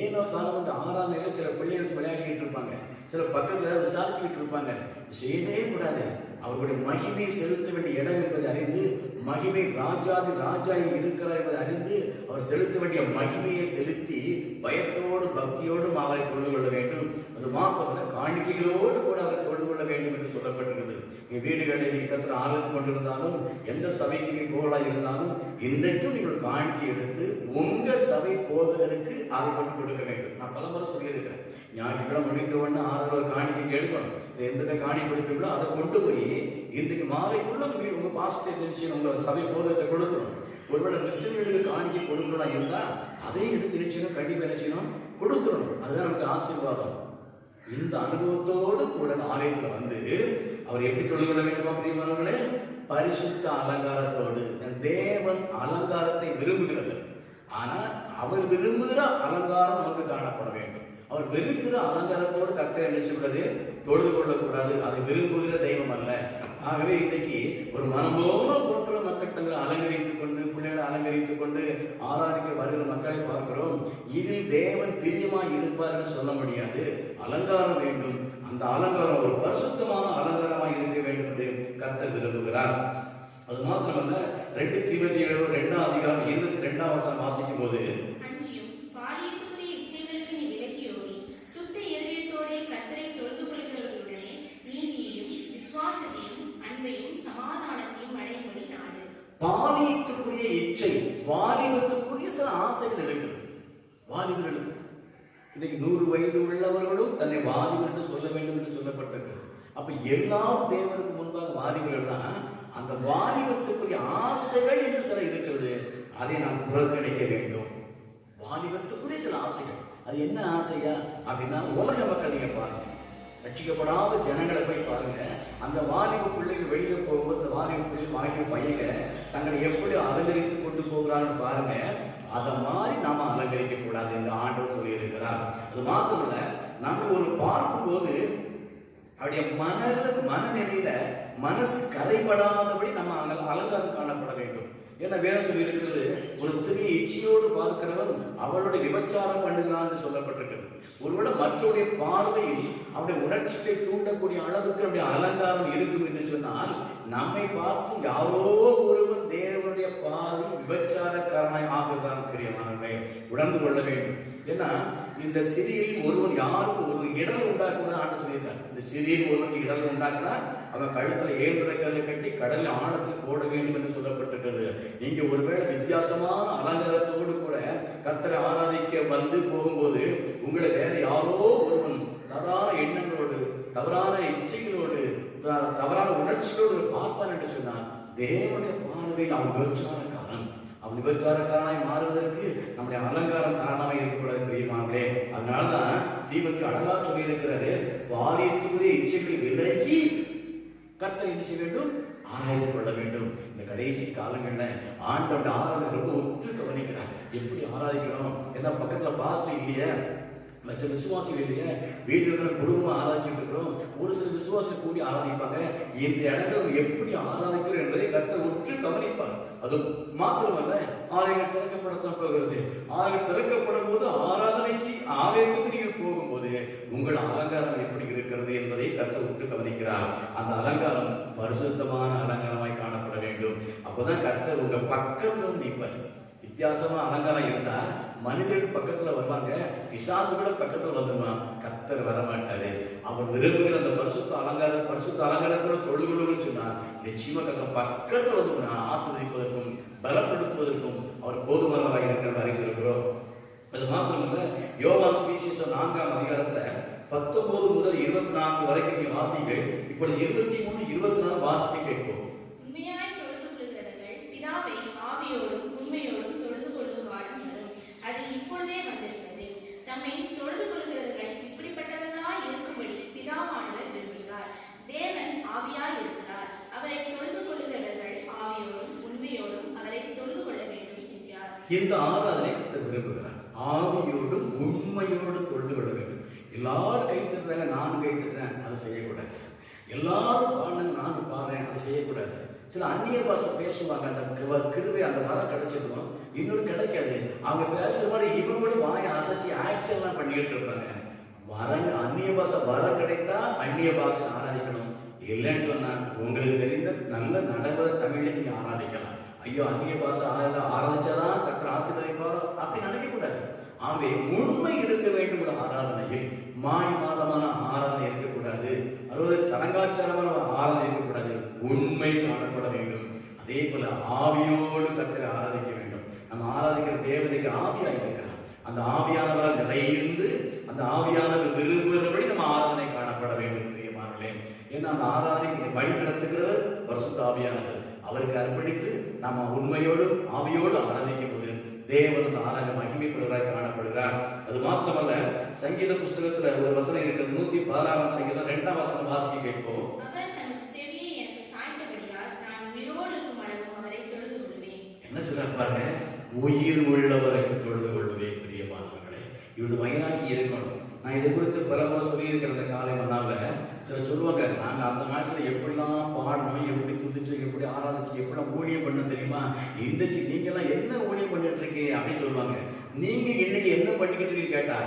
ஏனோ தானே வந்து 6ஆம் நிலையில சில பிள்ளைகள் வச்சு விளையாடிக்கிட்டு இருப்பாங்க, சில பக்கத்துல விசாரிச்சுக்கிட்டு இருப்பாங்க. செய்யவே கூடாது. அவர்களுடைய மகிமையை செலுத்த வேண்டிய இடம் என்பதை அறிந்து, மகிமை ராஜாதி ராஜாவில் இருக்கிறார் என்பதை அறிந்து அவர் செலுத்த வேண்டிய மகிமையை செலுத்தி பயத்தோடு பக்தியோடும் அவரை தொழுது கொள்ள வேண்டும். அது மாத்திரமல்ல, காணிக்கைகளோடு கூட அவரை தொழுது கொள்ள வேண்டும் என்று சொல்லப்பட்டிருக்கிறது. வீடுகளில் நீங்கள் கர்த்தரை ஆராதித்துக் கொண்டிருந்தாலும் எந்த சபைக்கு நீங்கள் போகலாக இருந்தாலும் இன்றைக்கும் நீங்கள் காணிக்கை எடுத்து உங்க சபை போதகருக்கு அதை கொண்டு கொடுக்க வேண்டும். நான் பலமுறை சொல்லியிருக்கிறேன், ஞாயிற்றுக்கிழமை முடிந்த உடனே ஆதரவு காணிக்கை எடுக்கணும். எந்த காணி கொடுப்பீங்களோ அதை கொண்டு போய் இன்றைக்கு மாலைக்குள்ள உங்க பாஸ்டர் நிச்சயம் உங்க சபை போதகத்தை கொடுக்கணும். ஒருவேளை மிஸ்ஸிகளுக்கு காணிக்கை கொடுக்கணும்னா இருந்தா அதை எடுத்து நிச்சயம் கண்டிப்பா நிச்சயம் கொடுத்துடணும். அதுதான் நமக்கு ஆசீர்வாதம். இந்த அனுபவத்தோடு கூட ஆலயத்தில் வந்து அவர் எப்படி தொழுது கொள்ள வேண்டுமா பிரியமானவர்களே? பரிசுத்த அலங்காரத்தோடு. தேவன் அலங்காரத்தை விரும்புகிறது. ஆனால் அவர் விரும்புகிற அலங்காரம் நமக்கு காணப்பட வேண்டும். அவர் வெறுக்கிற அலங்காரத்தோடு கர்த்தரை என்ன செய்வது? தொழுது கொள்ளக்கூடாது. அதை விரும்புகிற தெய்வம் அல்ல. ஆகவே இன்னைக்கு ஒரு மனமோன போக்கில் மக்கள் தங்களை அலங்கரித்துக் கொண்டு பிள்ளைகளை அலங்கரித்துக் கொண்டு ஆராதிக்க வருகிற மக்களை பார்க்கிறோம். இதில் தேவன் பிரியமாய் இருப்பார் என்று சொல்ல முடியாது. அலங்காரம் வேண்டும். அந்த அலங்காரம் ஒரு பரிசுத்தமான அலங்காரமாய் இருக்க வேண்டும் என்று கர்த்தர் விரும்புகிறார். அது மாத்திரமல்ல, 2 தீமோத்தேயு 2ஆம் அதிகாரம் 22ஆம் வசனம் வாசிக்கும் போது அஞ்சியும் பாலியத்துக்குரிய இச்சைகளுக்கு நீ விலகியோடி சுத்த இதயத்தோடே கர்த்தரை தொழுது கொள்கிறவர்களுடனே நீதியையும் விசுவாசத்தையும் அன்பையும் சமாதானத்தையும் அடையும்படி நாடு. பாலியத்துக்குரிய இச்சை, வாலிபத்துக்குரிய சில ஆசைகள் இருக்கிறது. வாலிபர்களுக்கு இன்னைக்கு 100 வயது உள்ளவர்களும் தன்னை வாலிபர் என்று சொல்ல வேண்டும் என்று சொல்லப்பட்டிருக்கிறது. அப்ப எல்லா தேவருக்கு முன்பாக வாலிபர்கள் தான். அந்த வாலிபத்துக்குரிய ஆசைகள் என்று சில இருக்கிறது, அதை நாம் புறக்கணிக்க வேண்டும். வாலிபத்துக்குரிய சில ஆசைகள், அது என்ன ஆசையா அப்படின்னா, உலக மக்கள் நீங்க பாருங்க, ரட்சிக்கப்படாத ஜனங்களை போய் பாருங்க. அந்த வாலிப பிள்ளைகள் வெளியில போகும்போது அந்த வாலிப பிள்ளைகள் வாலிப பையங்க தங்களை எப்படி அலங்கரித்து கொண்டு போகிறான்னு பாருங்க. அதை மாதிரி நாம அலங்கரிக்க கூடாது என்று ஆண்டவர் சொல்லி இருக்கிறார். அது மாத்திரமல்ல, நம்ம ஒரு பார்க்கும் போது அவருடைய மனநிலையில மனசு கரைபடாதபடி நம்ம அலங்காரம் காணப்பட வேண்டும். ஏன்னா வேதம் சொல்லி இருக்கிறது, ஒரு ஸ்திரியை இச்சையோடு பார்க்கிறவன் அவளுடைய விபச்சாரம் பண்ணுகிறான்னு சொல்லப்பட்டிருக்கிறது. ஒருவேளை மற்றவருடைய பார்வையில் அவருடைய உணர்ச்சிகளை தூண்டக்கூடிய அளவுக்கு அவருடைய அலங்காரம் இருக்கும் என்று சொன்னால், நம்மை பார்த்து யாரோ ஒருவன் தேவனுடைய பார்வையில் விபச்சாரக்காரனாய் ஆகுகிறான். பிரியமானவர்களே, உணர்ந்து கொள்ள வேண்டும். ஏன்னா இந்த சிறியில் ஒருவன் யாருக்கு ஒரு இடல் உண்டாக்குறதா ஆண்டு சொல்லியிருக்காரு. இந்த சிறியில் ஒருவனுக்கு இடல் உண்டாக்குனா அவன் கழுத்துல ஏந்திர கல்லை கட்டி கடலில் ஆழத்தில் போட வேண்டும் என்று சொல்லப்பட்டிருக்கிறது. நீங்க ஒருவேளை வித்தியாசமான அலங்காரத்தோடு கூட கர்த்தரை ஆராதிக்க வந்து போகும்போது உங்களை வேற யாரோ ஒருவன் தவறான எண்ணங்களோடு, தவறான இச்சைகளோடு, தவறான உணர்ச்சியோடு பார்ப்பான் என்று சொன்னான். தேவனுடைய பார்வையில் அவன் விபச்சாரக்காரன். அவன் விபச்சாரக்காரனாய் மாறுவதற்கு நம்முடைய அலங்காரம் காரணமாக இருக்கக்கூடாது பிரியமானவர்களே. அதனாலதான் தீபக்கு அழகா சொல்லி இருக்கிறாரு, பாலியத்துக்குரிய இச்சைகளை விலகி கர்த்தரை என்ன செய்ய வேண்டும்? ஆராய்ந்து கொள்ள வேண்டும். இந்த கடைசி காலங்கள்ல ஆண்டவருடைய ஆராதனை ரொம்ப ஒத்து கவனிக்கிறார். எப்படி ஆராதிக்கிறோம்? ஏன்னா பக்கத்துல பாஸ்ட் இல்லையே, மற்ற விசுவாசிகள் இல்லையே, வீட்டில் இருக்கிற குடும்பம் ஆராய்ச்சிட்டு இருக்கிறோம். ஒரு சில விசுவாசிகள் கூடி ஆராதிப்பாங்க. இந்த இடங்கள் எப்படி ஆராதிக்கிறோம் என்பதை கர்த்தர் உற்று கவனிப்பார். அது மாத்திரமல்ல, ஆலயங்கள் திறக்கப்படத்தான் போகிறது. ஆலயம் திறக்கப்படும் போது ஆராதனைக்கு ஆலயத்துக்கு நீங்கள் போகும்போது உங்கள் அலங்காரம் எப்படி இருக்கிறது என்பதை கர்த்தர் உற்று கவனிக்கிறார். அந்த அலங்காரம் பரிசுத்தமான அலங்காரமாய் காணப்பட வேண்டும். அப்போதான் கர்த்தர் உங்க பக்கத்தில் நிற்பார். வித்தியாசமா அலங்காரம் இருந்தா மனிதர்கள் பக்கத்துல வருவாங்க, பிசாசுகளை பக்கத்துல வந்துருவான். கர்த்தர் வரமாட்டாரு. அவர் விரும்புகிற அந்த பரிசுத்த அலங்காரத்தோட தொழுகொள்ளுன்னு சொன்னார். நிச்சயமா கர்த்தர் பக்கத்துல வந்து ஆசீர்வதிப்பதற்கும் பலப்படுத்துவதற்கும் அவர் போதுமானவராக இருக்கிற அறிந்திருக்கிறோம். அது மாத்திரமல்ல, யோவான் சுவிசேஷம் 4ஆம் அதிகாரத்துல 19 முதல் 24 வரைக்கும் நீங்க வாசிங்கள். இப்பொழுது 23, 24 வாசிக்க கேட்போம். உண்மையாய் தொழுது கொள்கிறவர்கள் பிதாவை ஆவியோடும் உண்மையோடும் தொழுது கொள்ளும் காலம் வரும், அது இப்பொழுதே வந்திருக்கிறது. தம்மை தொழுது கொள்கிறவர்கள் இப்படிப்பட்டவர்களாய் இருக்கும்படி பிதாவானவர் விரும்புகிறார். தேவன் ஆவியாய் இருக்கிறார். அவரை தொழுது கொள்கிறவர்கள் ஆவியோடும் உண்மையோடும் அவரை தொழுது கொள்ள வேண்டும் என்றார். இந்த ஆராதனை கர்த்தர் விரும்புகிறார். ஆவியோடும் உண்மையோடு தொழுது கொள்ள வேண்டும். எல்லாரும் கை தட்டுறாங்க, நானும் கை தட்டுறேன், அதை செய்யக்கூடாது. எல்லாரும் பாடுறாங்க, நானும் பாடுறேன், அதை செய்யக்கூடாது. சில அந்நிய பாஷை பேசுவாங்க, அந்த கிருபை அந்த வரம் கிடைச்சதும் இன்னொரு கிடைக்காது. அவங்க பேசுற மாதிரி இவங்களும் வாயை அசைச்சு ஆக்ஷன்லாம் பண்ணிக்கிட்டு இருப்பாங்க. வரங்க அந்நிய பாஷை வரம் கிடைத்தா அந்நிய பாஷை ஆராதிக்கணும். இல்லைன்னு சொன்னா உங்களுக்கு தெரிந்த நல்ல நடைமுற தமிழ்ல நீங்க ஆராதிக்கலாம். ஐயோ அந்நிய பாஷை ஆராதிச்சாதான் கர்த்தர் ஆசீர்வதிப்பாரோ அப்படி நினைக்க கூடாது. ஆகவே உண்மை இருக்க வேண்டும். ஆராதனையில் மாயமாதமான ஆராதனை இருக்கக்கூடாது. அதாவது சடங்காச்சாரமான ஆராதனை இருக்கக்கூடாது. உண்மை காணப்பட வேண்டும். அதே போல ஆவியோடு கர்த்தரை ஆராதிக்க வேண்டும். நம்ம ஆராதிக்கிற தேவனுக்கு ஆவியா இருக்கிறார். அந்த ஆவியானவரால் நிறைந்து அந்த ஆவியானவர் விரும்புகிறபடி நம்ம ஆராதனை காணப்பட வேண்டும் பிரியமானவர்களே. ஏன்னா அந்த ஆராதனைக்கு வழி நடத்துகிறவர் பரிசுத்த ஆவியானவர். அவருக்கு அர்ப்பணித்து நம்ம உண்மையோடு ஆவியோடு ஆராதிக்கும் போது தேவன் அந்த ஆராதனை மகிமைப்படுவராய் காணப்படுகிறார். அது மாத்திரமல்ல, சங்கீத புஸ்தகத்துல ஒரு வசனம் இருக்கிறது. 116ஆம் சங்கீதம் 2ஆம் வசனம் வாசிக்க கேட்போம். அவர் தமது செவியை எனக்கு சாய்த்தபடியால் நான் உயிரோடு இருக்கும் அளவும் அவரை தொழுது கொள்வேன். என்ன சொல்றாரு பாருங்க, உயிர் உள்ளவரை தொழுது கொள்வேன். பிரியமானவர்களே, இது வயனாக்கி இருக்கணும். நான் இது குறித்து பலமுறை சொல்லியிருக்கிற இந்த காலை மன்னால சில சொல்லுவாங்க, நாங்க அந்த நாட்டில் எப்படிலாம் பாடணும், எப்படி துதிச்சு, எப்படி ஆராதிச்சு, எப்படிலாம் ஊழியம் பண்ண தெரியுமா, இன்றைக்கு நீங்க எல்லாம் என்ன ஊழியம் பண்ணிட்டு இருக்கீங்க அப்படின்னு சொல்லுவாங்க. நீங்க இன்னைக்கு என்ன பண்ணிக்கிட்டு இருக்கீங்க கேட்டா,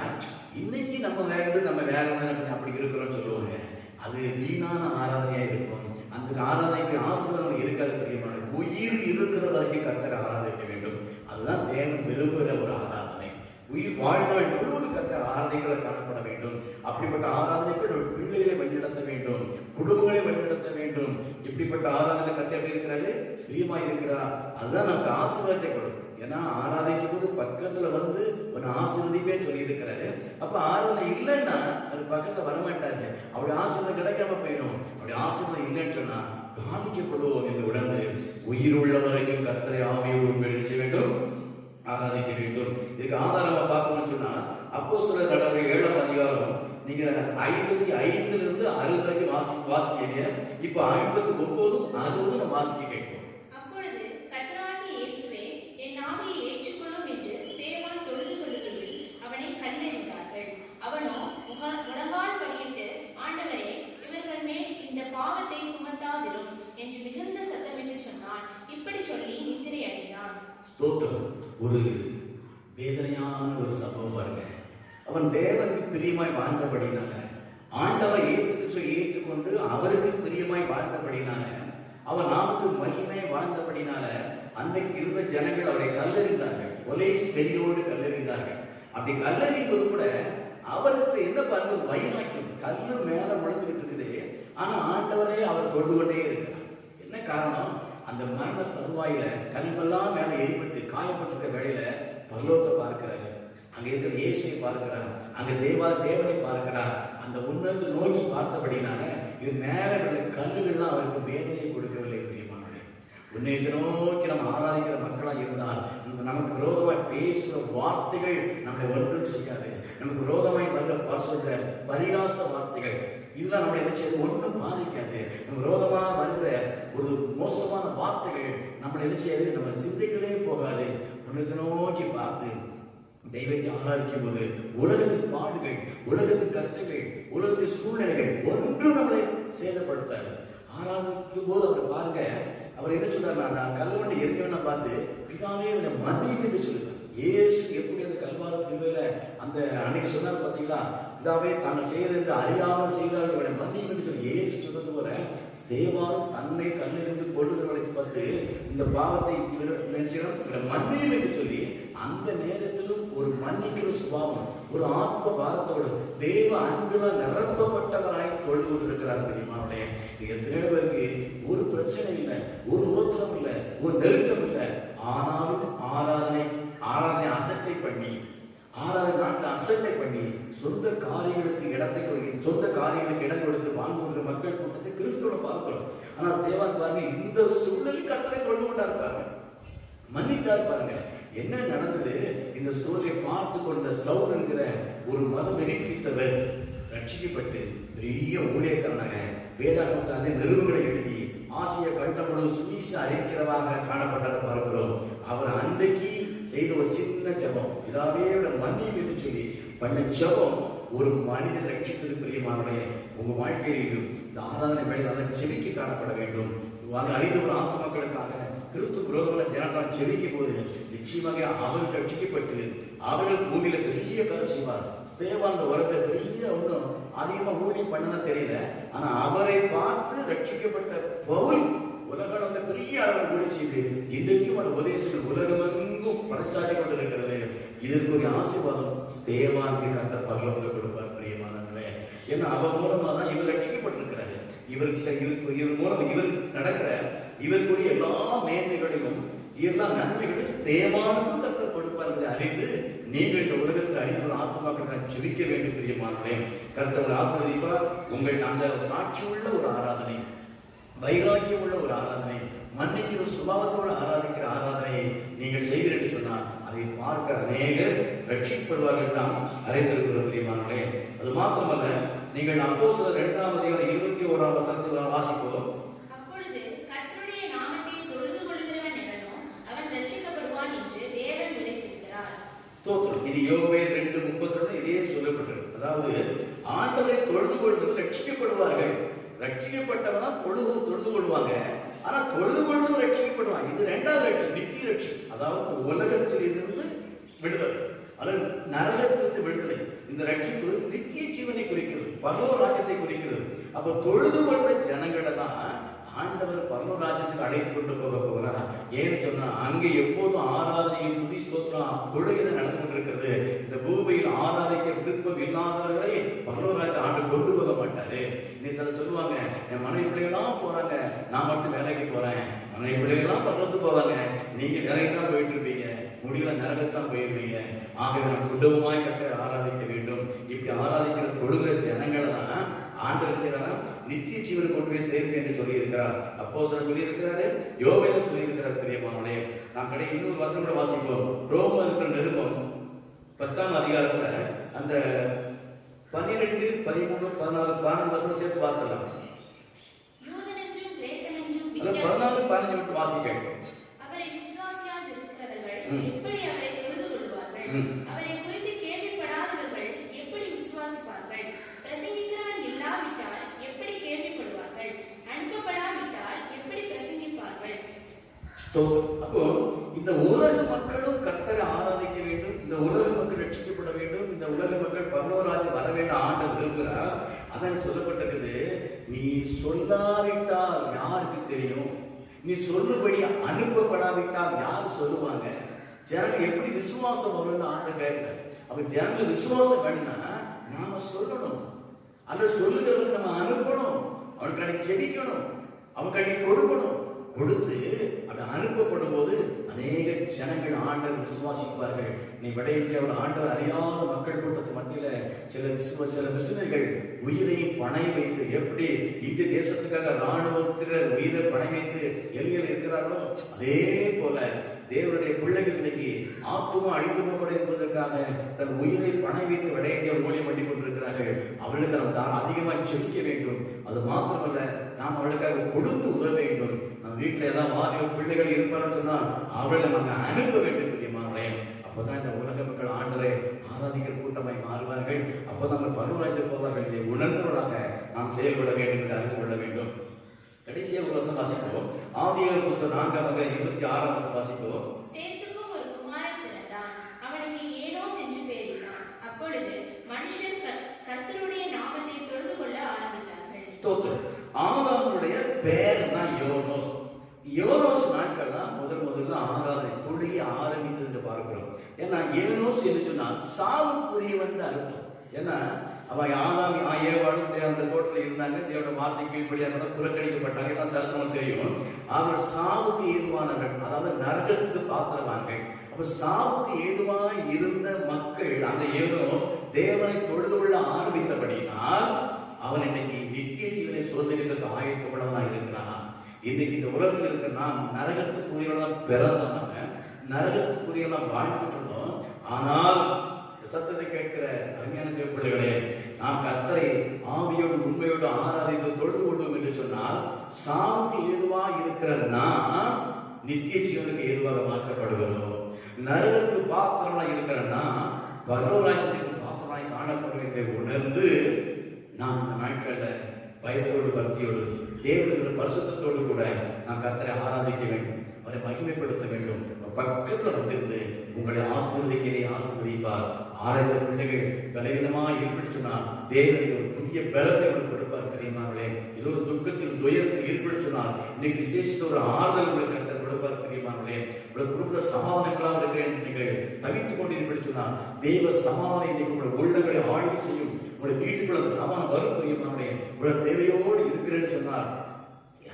இன்னைக்கு நம்ம வேலை அப்படி இருக்கிறோம்னு சொல்லுவாங்க. அது வீணான ஆராதனையா இருக்கும். அந்த ஆராதனைக்கு ஆசீர்வாதம் இருக்காது பிரியமான. உயிர் இருக்கிற வரைக்கும் கர்த்தரை ஆராதிக்க வேண்டும். அதுதான் தேவன் விரும்புகிற ஒரு ஆராதனை. உயிர் வாழ்நாள் முழுவதும் கர்த்தர் ஆராதனைகளை காணப்பட வேண்டும். அப்படிப்பட்ட ஆராதனைக்கு பிள்ளைகளை வழிநடத்த வேண்டும், குடும்பங்களை வழிநடத்த வேண்டும். இப்படிப்பட்ட ஆராதனை கர்த்தர் எப்படி இருக்கிறாரு? பிரியமா இருக்கிறார். அதுதான் நமக்கு ஆசீர்வாதத்தை கொடுக்கும். ஏன்னா ஆராதிக்கும் போது பக்கத்துல வந்து ஒரு ஆசீர்வதிப்பேன்னு சொல்லி இருக்கிறாரு. அப்ப ஆராதனை இல்லைன்னா அது பக்கத்துல வரமாட்டாரு. அவருடைய ஆசீர்வாதம் கிடைக்காம போயிடும். அவருடைய ஆசீர்வாதம் இல்லைன்னு சொன்னா பாதிக்கப்படுவோம் என்று உணர்ந்து உயிர் உள்ள வரைக்கும் கர்த்தரை ஆவியோடு செய்ய வேண்டும், ஆராதிக்க வேண்டும். இதுக்கு ஆதாரமா பார்க்கணும்னு சொன்னா அப்போஸ்தலர் நடவடிக்கை 7ஆம் அதிகாரம் நீங்க 55 60 வரைக்கும் வாசிக்கிறீங்க. இப்ப 59, 60 நம்ம வாசிக்க கேட்போம். அப்பொழுது கர்த்தராகிய இயேசுவே என் ஆவியை ஏற்றுக்கொள்ளும் என்று ஸ்தேவான் தொழுது கொள்ளுகையில் அவனை கல்லெறிந்தார்கள். அவனோ முழங்கால் படியிட்டு, ஆண்டவரே, இவர்கள் மேல் இந்த பாவத்தை சுமத்தாதிரும் என்று மிகுந்த சத்தமிட்டு சொன்னான். இப்படி சொல்லி நித்திரை அடைந்தான். ஸ்தோத்திரம். ஒரு வேதனையான ஒரு சம்பவம் பாருங்க. அவன் தேவனுக்கு பிரியமாய் வாழ்ந்தபடினால, ஆண்டவர் இயேசு கிறிஸ்துவை ஏற்றுக்கொண்டு அவருக்கு பிரியமாய் வாழ்ந்தபடினால, அவன் நாமக்கு மகிமை வாழ்ந்தபடினால அன்றைக்கு இருந்த ஜனங்கள் அவரை கல்லெறிந்தார்கள். கொலை வெறியோடு கல்லெறிந்தார்கள். அப்படி கல்லெறிவது கூட அவருக்கு என்ன பார்ப்பது? வைராக்கியம். கல்லு மேல விழுந்துகிட்டு இருக்குது. ஆனா ஆண்டவரே அவர் தொழுது கொண்டே இருக்கிறார். என்ன காரணம்? அந்த மரண தருவாயில கல்வெல்லாம் மேல ஏற்பட்டு காயப்பட்டிருக்க வேளையில பரலோகத்தை பார்க்கிறாரு, அங்க இருக்கிற இயேசுவை பார்க்கிறார், அங்க தேவனை பார்க்கிறார். அந்த உன்னத்தை நோக்கி பார்த்தபடினால இது மேல கல்லுகள்லாம் அவருக்கு வேதனையை கொடுக்கவில்லை. பிரியமானவரே, உன்னையத்தை நோக்கி நம்ம ஆராதிக்கிற மக்களா இருந்தால் நமக்கு விரோதமாய் பேசுகிற வார்த்தைகள் நம்மளை ஒன்றும் செய்யாது. நமக்கு விரோதமாய் வர்ற சொல்ற பரிகாச வார்த்தைகள் இதெல்லாம் நம்மளை என்ன செய்யாது? ஒன்றும் பாதிக்காது. நம்ம விரோதமாக வருகிற ஒரு மோசமான வார்த்தைகள் நம்மளை என்ன செய்யாது? நம்ம சிந்தைகளே போகாது. உன்னத்தை நோக்கி பார்த்து தெய்வத்தை ஆராதிக்கும் போது உலகத்தின் பாடுகள், உலகத்தின் கஷ்டங்கள், உலகத்தின் சூழ்நிலைகள் ஒன்றும் நம்மளை சேதப்படுத்தாது. ஆராதிக்கும் போது அவர் பாருங்க, அவர் என்ன சொல்றாரு? நான் கல்வனை எரிஞ்சவனை பார்த்து பிதாவே மன்னிப்பு என்று சொல்லுங்க. இயேசு எப்படி அந்த கல்வார சிலுவையில அந்த அன்னைக்கு சொன்னார் பார்த்தீங்களா? பிதாவே தாங்கள் செய்யறது என்று அறியாமல் செய்கிறார்கள், இவனை மன்னிப்பு என்று சொல்லி இயேசு சொன்னது போல ஸ்தேவானும் தன்னை கல்லிருந்து கொள்ளுகிறவனை பார்த்து இந்த பாவத்தை மன்னியும் என்று சொல்லி அந்த நேரத்திலும் ஒரு மன்னிக்கிற சுபாவம், ஒரு ஆத்ம பாரத்தோடு தேவ அன்புல நிரப்பப்பட்டவராய் தொழுது கொண்டிருக்கிறார். தெரியுமாவுடைய எத்தனையோ பேருக்கு ஒரு பிரச்சனை இல்லை, ஒரு ஓத்தலம் இல்லை, ஒரு நெருக்கம் இல்லை. ஆனாலும் ஆராதனை அசட்டை பண்ணி, ஆராதனை நாட்டில் அசட்டை பண்ணி சொந்த காரியங்களுக்கு சொந்த காரியங்களுக்கு இடம் கொடுத்து வாழ்ந்துகிற மக்கள் கூட்டத்தை கிறிஸ்துவோட பார்க்கிறோம். ஆனா ஸ்தேவான் பாருங்க, இந்த சூழலில் கர்த்தரை தொழுது கொண்டா இருப்பாங்க, மன்னித்தார். பாருங்க என்ன நடந்தது? இந்த சூழலை பார்த்து கொண்ட சவுல் என்கிற ஒரு மத வெறிப்பித்தவர் ரட்சிக்கப்பட்டு பெரிய ஊழியக்காரனாக வேதாகமத்தில் அந்த நிறுவனங்களை எழுதி ஆசிய கண்டமுடன் சுவிச அறிவிக்கிறவாக காணப்பட்டதை பார்க்கிறோம். அவர் அன்றைக்கு செய்த ஒரு சின்ன ஜபம், இதாவே மன்னியும் என்று சொல்லி பண்ண ஜபம் ஒரு மனிதன் ரட்சித்தது. பிரியமானவர்களே, உங்க வாழ்க்கையிலும் இந்த ஆராதனை வேலை செவிக்கு காணப்பட வேண்டும். அழிந்து ஒரு ஆத்து மக்களுக்காக கிறிஸ்து விரோதமான ஜனங்களால் செவிக்கும் போது நிச்சயமாக அவர்கள் ரட்சிக்கப்பட்டு அவர்கள் பூமியில பெரிய கதை செய்வார். ஸ்தேவான் உலகத்தை பெரிய ஒன்றும் அதிகமா ஊழியம் பண்ணனா தெரியல, ஆனா அவரை பார்த்து ரட்சிக்கப்பட்ட பவுல் உலகளவுல பெரிய அளவில் ஊழி செய்து இன்றைக்கும் அந்த உபதேசங்கள் உலகமெங்கும் பறைசாட்டி கொண்டிருக்கிறது. இதற்கு ஒரு ஆசீர்வாதம் ஸ்தேவானுக்கு கர்த்தர் பரலோகத்தில் கொடுப்பார். பிரியமானவர்களே, ஏன்னா அவர் மூலமா தான் இவர் ரட்சிக்கப்பட்டிருக்கிறாரு. இவர் மூலம் இவர் நடக்கிற இவருக்குரிய எல்லா மேன்மைகளையும் எல்லா நன்மைகளையும் ஸ்தேவானுக்கும் கர்த்தர் கொடுப்பார். அறிந்து நீங்கள் இந்த உலகத்தில் அறிந்து ஒரு ஆத்மாக்கள் செவிக்க வேண்டும். பிரியமானவர்களே, கர்த்தர் ஆசீர்வதிப்பார். உங்கள் அந்த சாட்சி உள்ள ஒரு ஆராதனை, வைராக்கியம் உள்ள ஒரு ஆராதனை, மன்னிக்கிற சுபாவத்தோடு ஆராதிக்கிற ஆராதனையை நீங்கள் செய்கிறீர்கள் என்று சொன்னால் அதை பார்க்க அநேகர் ரட்சிக்கப்படுவார்கள் நாம் அறிந்திருக்கிறோம். பிரியமானவர்களே, அது மாத்திரமல்ல, நீங்கள் அப்போஸ்தலர் 2ஆம் அதிகாரம் 21ஆம் வசனத்தை வாசிப்போம். அப்பொழுது கர்த்தருடைய நாமத்தை தொழுது கொள்கிறவன் எவனோ அவன் ரட்சிக்கப்படுவான் என்று தேவன் உரைத்திருக்கிறார். ஸ்தோத்திரம். இது யோவேல் 2:32 இதே சொல்லப்பட்டிருக்கு. அதாவது ஆண்டவரை தொழுது கொள்வது ரட்சிக்கப்படுவார்கள். ரட்சிக்கப்பட்டவனா தொழுது கொள்வாங்க, ஆனா தொழுது கொள்வது ரட்சிக்கப்படுவாங்க. இது 2வது ரட்சி, நித்திய ரட்சி. அதாவது உலகத்தில் இருந்து விடுதலை அல்லது நரகத்திலிருந்து விடுதலை. இந்த ரட்சிப்பு நித்திய ஜீவனை குறிக்கிறது, பரலோக ராஜ்யத்தை குறிக்கிறது. அப்ப தொழுது கொள்ற ஜனங்களை தான் ஆண்டவர் பரலோக ராஜ்யத்துக்கு அழைத்து கொண்டு போக போகிறார். ஏன்னு சொன்னா அங்கே எப்போதும் ஆராதனையும் துதி ஸ்தோத்திரம் தொழுகை நடந்து கொண்டிருக்கிறது. இந்த பூமியில் ஆராதிக்க விருப்பம் இல்லாதவர்களை பரலோக ராஜ்யம் ஆண்டு கொண்டு போக மாட்டாரு. நீ சில சொல்லுவாங்க, என் மனைவி பிள்ளைகளாம் போறாங்க, நான் மட்டும் வேலைக்கு போறேன். மனைவி பிள்ளைகளாம் பரலோகத்துக்கு போவாங்க, நீங்க வேலைக்கு தான் போயிட்டு இருப்பீங்க, முடிவுல நரகத்தான் போயிருவீங்க. ஆகவே நம்ம குடும்பமாய் கர்த்தரை ஆராதிக்க வேண்டும். இப்படி ஆராதிக்கிற தொழுகிற ஜனங்களை தான் ஆண்டவர் செய்யறாரா நித்திய ஜீவனை கொண்டு போய் சேர்ப்பேன் என்று சொல்லி இருக்கிறார். அப்போஸ்தலர் சொல்லி இருக்கிறாரு, யோவேல் சொல்லி இருக்கிறார். பிரியமானவர்களே, நாம் கடை இன்னொரு வசனம் கூட வாசிப்போம். ரோமர் நிருபம் 10ஆம் அதிகாரத்துல அந்த 12, 13, 14, 15 வசனம் சேர்த்து வாசிக்கலாம். யூதனென்றும் கிரேக்கனென்றும் 14, 15 விட்டு வாசிக்க. அவரை விசுவாசியாது இருக்கிறவர்கள் எப்படி அவரை தொழுது கொள்வார்கள்? அவரை குறித்து கேள்விப்படாதவர்கள் எப்படி விசுவாசிப்பார்கள்? பிரசங்கிக்கிறவன் இல்லாவிட்டால் எப்படி கேள்விப்படுவார்கள்? அனுப்பப்படாவிட்டால் எப்படி பிரசங்கிப்பார்கள்? அப்போ இந்த உலக மக்களும் கர்த்தரை ஆராதிக்க வேண்டும், இந்த உலக மக்கள் ரட்சிக்கப்பட வேண்டும், இந்த உலக மக்கள் பரலோக ராஜ்யம் வர வேண்டும் ஆண்டவர் விரும்புகிறார். அதான் சொல்லப்பட்டிருக்குது, நீ சொல்லாவிட்டால் யாருக்கு தெரியும்? நீ சொல்லும்படி அனுப்பப்படாவிட்டால் யார் சொல்லுவாங்க? ஜனங்கள் எப்படி விசுவாசம் வரும்னு ஆண்டவர் கேட்கிறார். அப்ப ஜனங்கள் விசுவாசம் வேணும்னா நாம சொல்லணும், அல்ல சொல்லுகிறவங்க நம்ம அனுப்பணும். அவனுக்காண்டி செபிக்கணும், அவனுக்காண்டி கொடுக்கணும். கொடுத்து அப்படி அனுப்பப்படும் போது அநேக ஜனங்கள் ஆண்டவர் விசுவாசிப்பார்கள். நீ வட இந்தியாவில் ஆண்டவர் அறியாத மக்கள் கூட்டத்து மத்தியில சில மிஷினர்கள் உயிரையும் பணம் வைத்து, எப்படி இந்திய தேசத்துக்காக ராணுவத்தினர் உயிரை பணம் வைத்து எல்லையில் இருக்கிறார்களோ அதே போல தேவனுடைய பிள்ளைகள் இன்னைக்கு ஆத்துமா அழிந்து போகக்கூட என்பதற்காக தன் உயிரை பணம் வைத்து வட இந்தியாவில் ஊழியம் பண்ணி கொண்டிருக்கிறார்கள். அவர்களுக்கு நாம் தான் அதிகமாக செபிக்க வேண்டும். அது மாத்திரமல்ல, நாம் அவர்களுக்காக கொடுத்து உதவ வேண்டும். நம்ம வீட்டில் ஏதாவது வாரிய பிள்ளைகள் இருப்பார்னு சொன்னால் அவர்களை நாங்கள் அனுப்ப வேண்டும் பிரியமானவர்களே. அப்போதான் இந்த உலக மக்கள் ஆண்டவரை ஆராதிக்கிற கூட்டமாய் மாறுவார்கள். அப்போதான் நம்ம பருவராய்ந்து போவார்கள். இதை உணர்ந்தவர்களாக நாம் செயல்பட வேண்டும் என்று அறிந்து கொள்ள வேண்டும். கடைசியாக ஒரு வசனம் வாசிப்போம். ஆதியாகமம் புத்தகம் 4:26 வாசிப்போம். சேத்துக்கும் ஒரு குமாரன் பிறந்தான், அவனுக்கு ஏனோஸ் என்று பெயரிட்டான். அப்பொழுது மனுஷர் கர்த்தருடைய நாமத்தை தொழுது கொள்ள ஆரம்பித்தார்கள். ஸ்தோத்திரம். ஆதாமுடைய பெயர் தான் யோனோஸ். யோனோஸ் நாட்கள் தான் முதல்ல ஆராதனை தொழிய ஆரம்பித்தது என்று பார்க்கிறோம். ஏன்னா யோனோஸ் என்று சொன்னால் சாவுக்குரியவன் அர்த்தம். ஏன்னா அவன் ஆதாம் ஏவாளும் அந்த தோட்டத்தில் இருந்தாங்க. தேவோட வார்த்தை கீழ்படியாக புறக்கணிக்கப்பட்டாங்க. எல்லாம் சரித்திரம் தெரியும். அவர்கள் சாவுக்கு ஏதுவானவர்கள், அதாவது நரகத்துக்கு பாத்திரவான்கள். அப்ப சாவுக்கு ஏதுவாய் இருந்த மக்கள் அந்த யோனோஸ் தேவனை தொழுது கொள்ள ஆரம்பித்தபடினால் அவன் இன்னைக்கு நித்திய ஜீவனை சோதனைகளுக்கு ஆயத்தப்படவனாக இருக்கிறான். இன்னைக்கு இந்த உலகத்தில் இருக்கிற நாம் நரகத்துக்குரியவெல்லாம் பிறந்தவங்க, நரகத்துக்குரியவெல்லாம் வாழ்ந்துட்டு இருந்தோம். ஆனால் சத்தத்தை கேட்கிற அருமையான தேவ பிள்ளைகளே, நாம் கர்த்தரை ஆவியோடு உண்மையோடு ஆராதித்து தொழுது கொள்வோம் என்று சொன்னால் சாவுக்கு ஏதுவா இருக்கிற நாம் நித்திய ஜீவனுக்கு ஏதுவாக மாற்றப்படுகிறோம். நரகத்துக்கு பாத்திரமாய் இருக்கிறன்னா பரலோகராஜ்யத்துக்கு பாத்திரமாய் காணப்படுவோம் என்று உணர்ந்து நாம் இந்த நாட்கள்ல பயத்தோடு பக்தியோடு தேவனுடைய பரிசுத்தத்தோடு கூட நாம் கர்த்தரை ஆராதிக்க வேண்டும், அவரை மகிமைப்படுத்த வேண்டும். பக்கத்தில் வந்திருந்து உங்களை ஆசீர்வதிப்பார். ஆராய்ந்த பிள்ளைகள் பலவீனமாக ஏற்படுத்தினால் தேவனுக்கு ஒரு புதிய பலத்தை உங்களுக்கு கொடுப்பார். பிரியமானவர்களே, இது ஒரு துக்கத்தில் துயரத்தில் ஏற்படுத்தினால் இன்னைக்கு விசேஷித்த ஒரு ஆறுதல் உங்களுக்கு கர்த்தர் கொடுப்பார். பிரியமானவர்களே, உங்கள் குடும்ப சமாதானங்களாக இருக்கிறேன் நீங்கள் தவித்துக் கொண்டு ஏற்படுத்தினால் தேவ சமாதானம் இன்னைக்கு உங்களுடைய உள்ளங்களை ஆளுகை செய்யும். உங்களுடைய வீட்டுக்குள்ள அந்த சமாதானம் வரும். பிரியமானவர்களே, உங்களுடைய தேவையோடு இருக்கிறேன்னு சொன்னார்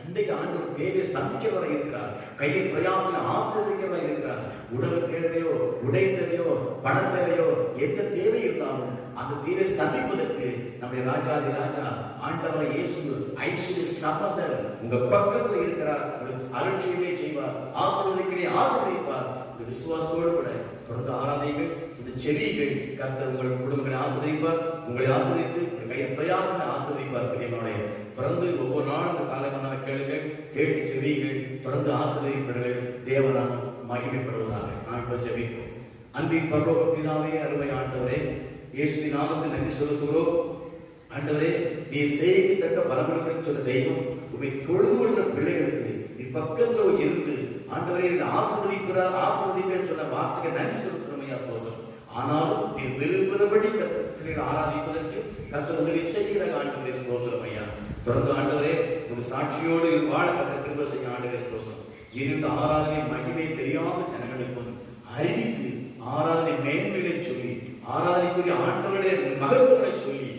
அன்றைக்கு ஆண்டவர் தேவையை சந்திக்கிறவரை இருக்கிறார். கையில் பிரயாசம் ஆசீர்வதிக்கிறவரை இருக்கிறார். உணவு தேவையோ, உடை தேவையோ, பண தேவையோ, எந்த தேவை இருந்தாலும் அந்த தேவை சந்திப்பதற்கு நம்முடைய ராஜாதி ராஜா ஆண்டவர் இயேசு ஐஸ்வர்ய சம்பந்தர் உங்க பக்கத்தில் இருக்கிறார். உங்களுக்கு அருட்சியமே செய்வார், ஆசீர்வதிப்பார். இந்த விசுவாசத்தோடு கூட தொடர்ந்து ஆராதைகள், இந்த செவிகள் கர்த்தர் உங்கள் குடும்பங்களை ஆசீர்வதிப்பார். உங்களை ஆசீர்வதித்து கையில் பிரயாசத்தை ஆசீர்வதிப்பார். பிரியமானவர்களே, தொடர்ந்து ஒவ்வொரு நாளும் இந்த காலைமன்னான கேளுங்கள், கேட்டு செவிகள், தொடர்ந்து ஆசீர்வதிப்படுங்கள். தேவநாமம் மகிமைப்படுவதாக. நான் இப்போ ஜெபிப்போம். அன்பின் பரலோக பிதாவே, அருமை ஆண்டவரே, இயேசுவின் நாமத்தில் நன்றி செலுத்துகிறோம். ஆண்டவரே, நீ செய்யத்தக்க பரமரத்தில் சொன்ன தெய்வம், உண்மை தொழுது கொள்கிற பிள்ளைகளுக்கு நீ பக்கத்தில் இருந்து ஆண்டவரே ஆசீர்வதிப்பேன் சொன்ன வார்த்தைக்கு நன்றி செலுத்துகிறோம். ஐயா ஸ்தோத்திரம். ஆனாலும் நீ விரும்புகிறபடி கர்த்தரை ஆராதிப்பதற்கு கர்த்தர் உதவி செய்கிற ஆண்டவரே ஸ்தோத்திரம். ஐயா தொடர்ந்து ஆண்டவரே ஒரு சாட்சியோடு வாழ கர்த்தர் கிருபை செய்ய ஆண்டவரே ஸ்தோத்திரம். இந்த ஆராதனை மகிமை தெரியாத ஜனங்களுக்கும் அறிவித்து ஆராதனை மேன்மையை சொல்லி ஆராதனைக்குரிய ஆண்டவருடைய மகத்துவங்களை சொல்லி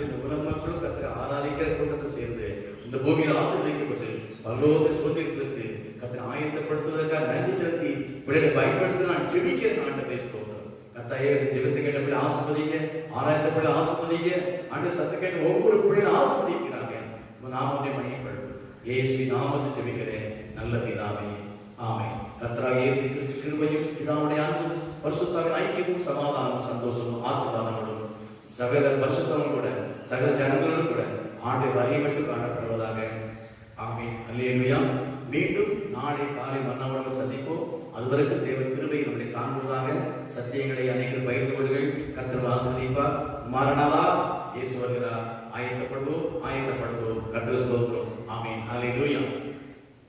இந்த உலக மக்களும் கர்த்தரை ஆராதிக்கிற கூட்டத்தை சேர்ந்து இந்த பூமியில் ஆசீர்வதிக்கப்பட்டு பரலோக சோதனைகளுக்கு கர்த்தரை ஆயத்தப்படுத்துவதற்காக நன்றி செலுத்தி பிள்ளைகளை பயன்படுத்த நான் ஜெபிக்கிறேன். ஆண்டவரே ஸ்தோத்திரம். கர்த்தாவே, இந்த ஜெபத்தை கேட்ட பிள்ளை ஆசீர்வதிங்க, ஆராய்ந்த பிள்ளை ஆசீர்வதிங்க. ஆண்டவர் சத்தம் கேட்ட ஒவ்வொரு பிள்ளைகளும் ஆசீர்வதிக்கிறாங்க. நாமத்தை மகிமைப்படும் இயேசுவின் நாமத்தை ஜெபிக்கிறேன் நல்ல பிதாவே, ஆமென். கர்த்தராகிய இயேசு கிறிஸ்து கிருபையும் பிதாவுடைய அன்பும் பரிசுத்தாவின் ஐக்கியமும் சமாதானமும் சந்தோஷமும் ஆசீர்வாதங்களும் சகல பரிசுத்தங்களோட சகல ஜனங்களோடு கூட ஆண்டை வரையப்பட்டு காணப்படுவதாக. ஆமென். அல்லேலூயா. மீண்டும் நாளை காலை மன்னாவோடு சந்திப்போம். அதுவரைக்கும் தேவ கிருபை நம்மை தாங்குவதாக. சத்தியங்களை அனைவரும் பகிர்ந்து கொள்ளுங்கள். கர்த்தர் ஆசீர்வதிப்பார். மாரநாதா, இயேசு வருகிறார். ஆயத்தப்படுவோம். கர்த்தர் ஸ்தோத்திரம். ஆமென். அல்லேலூயா.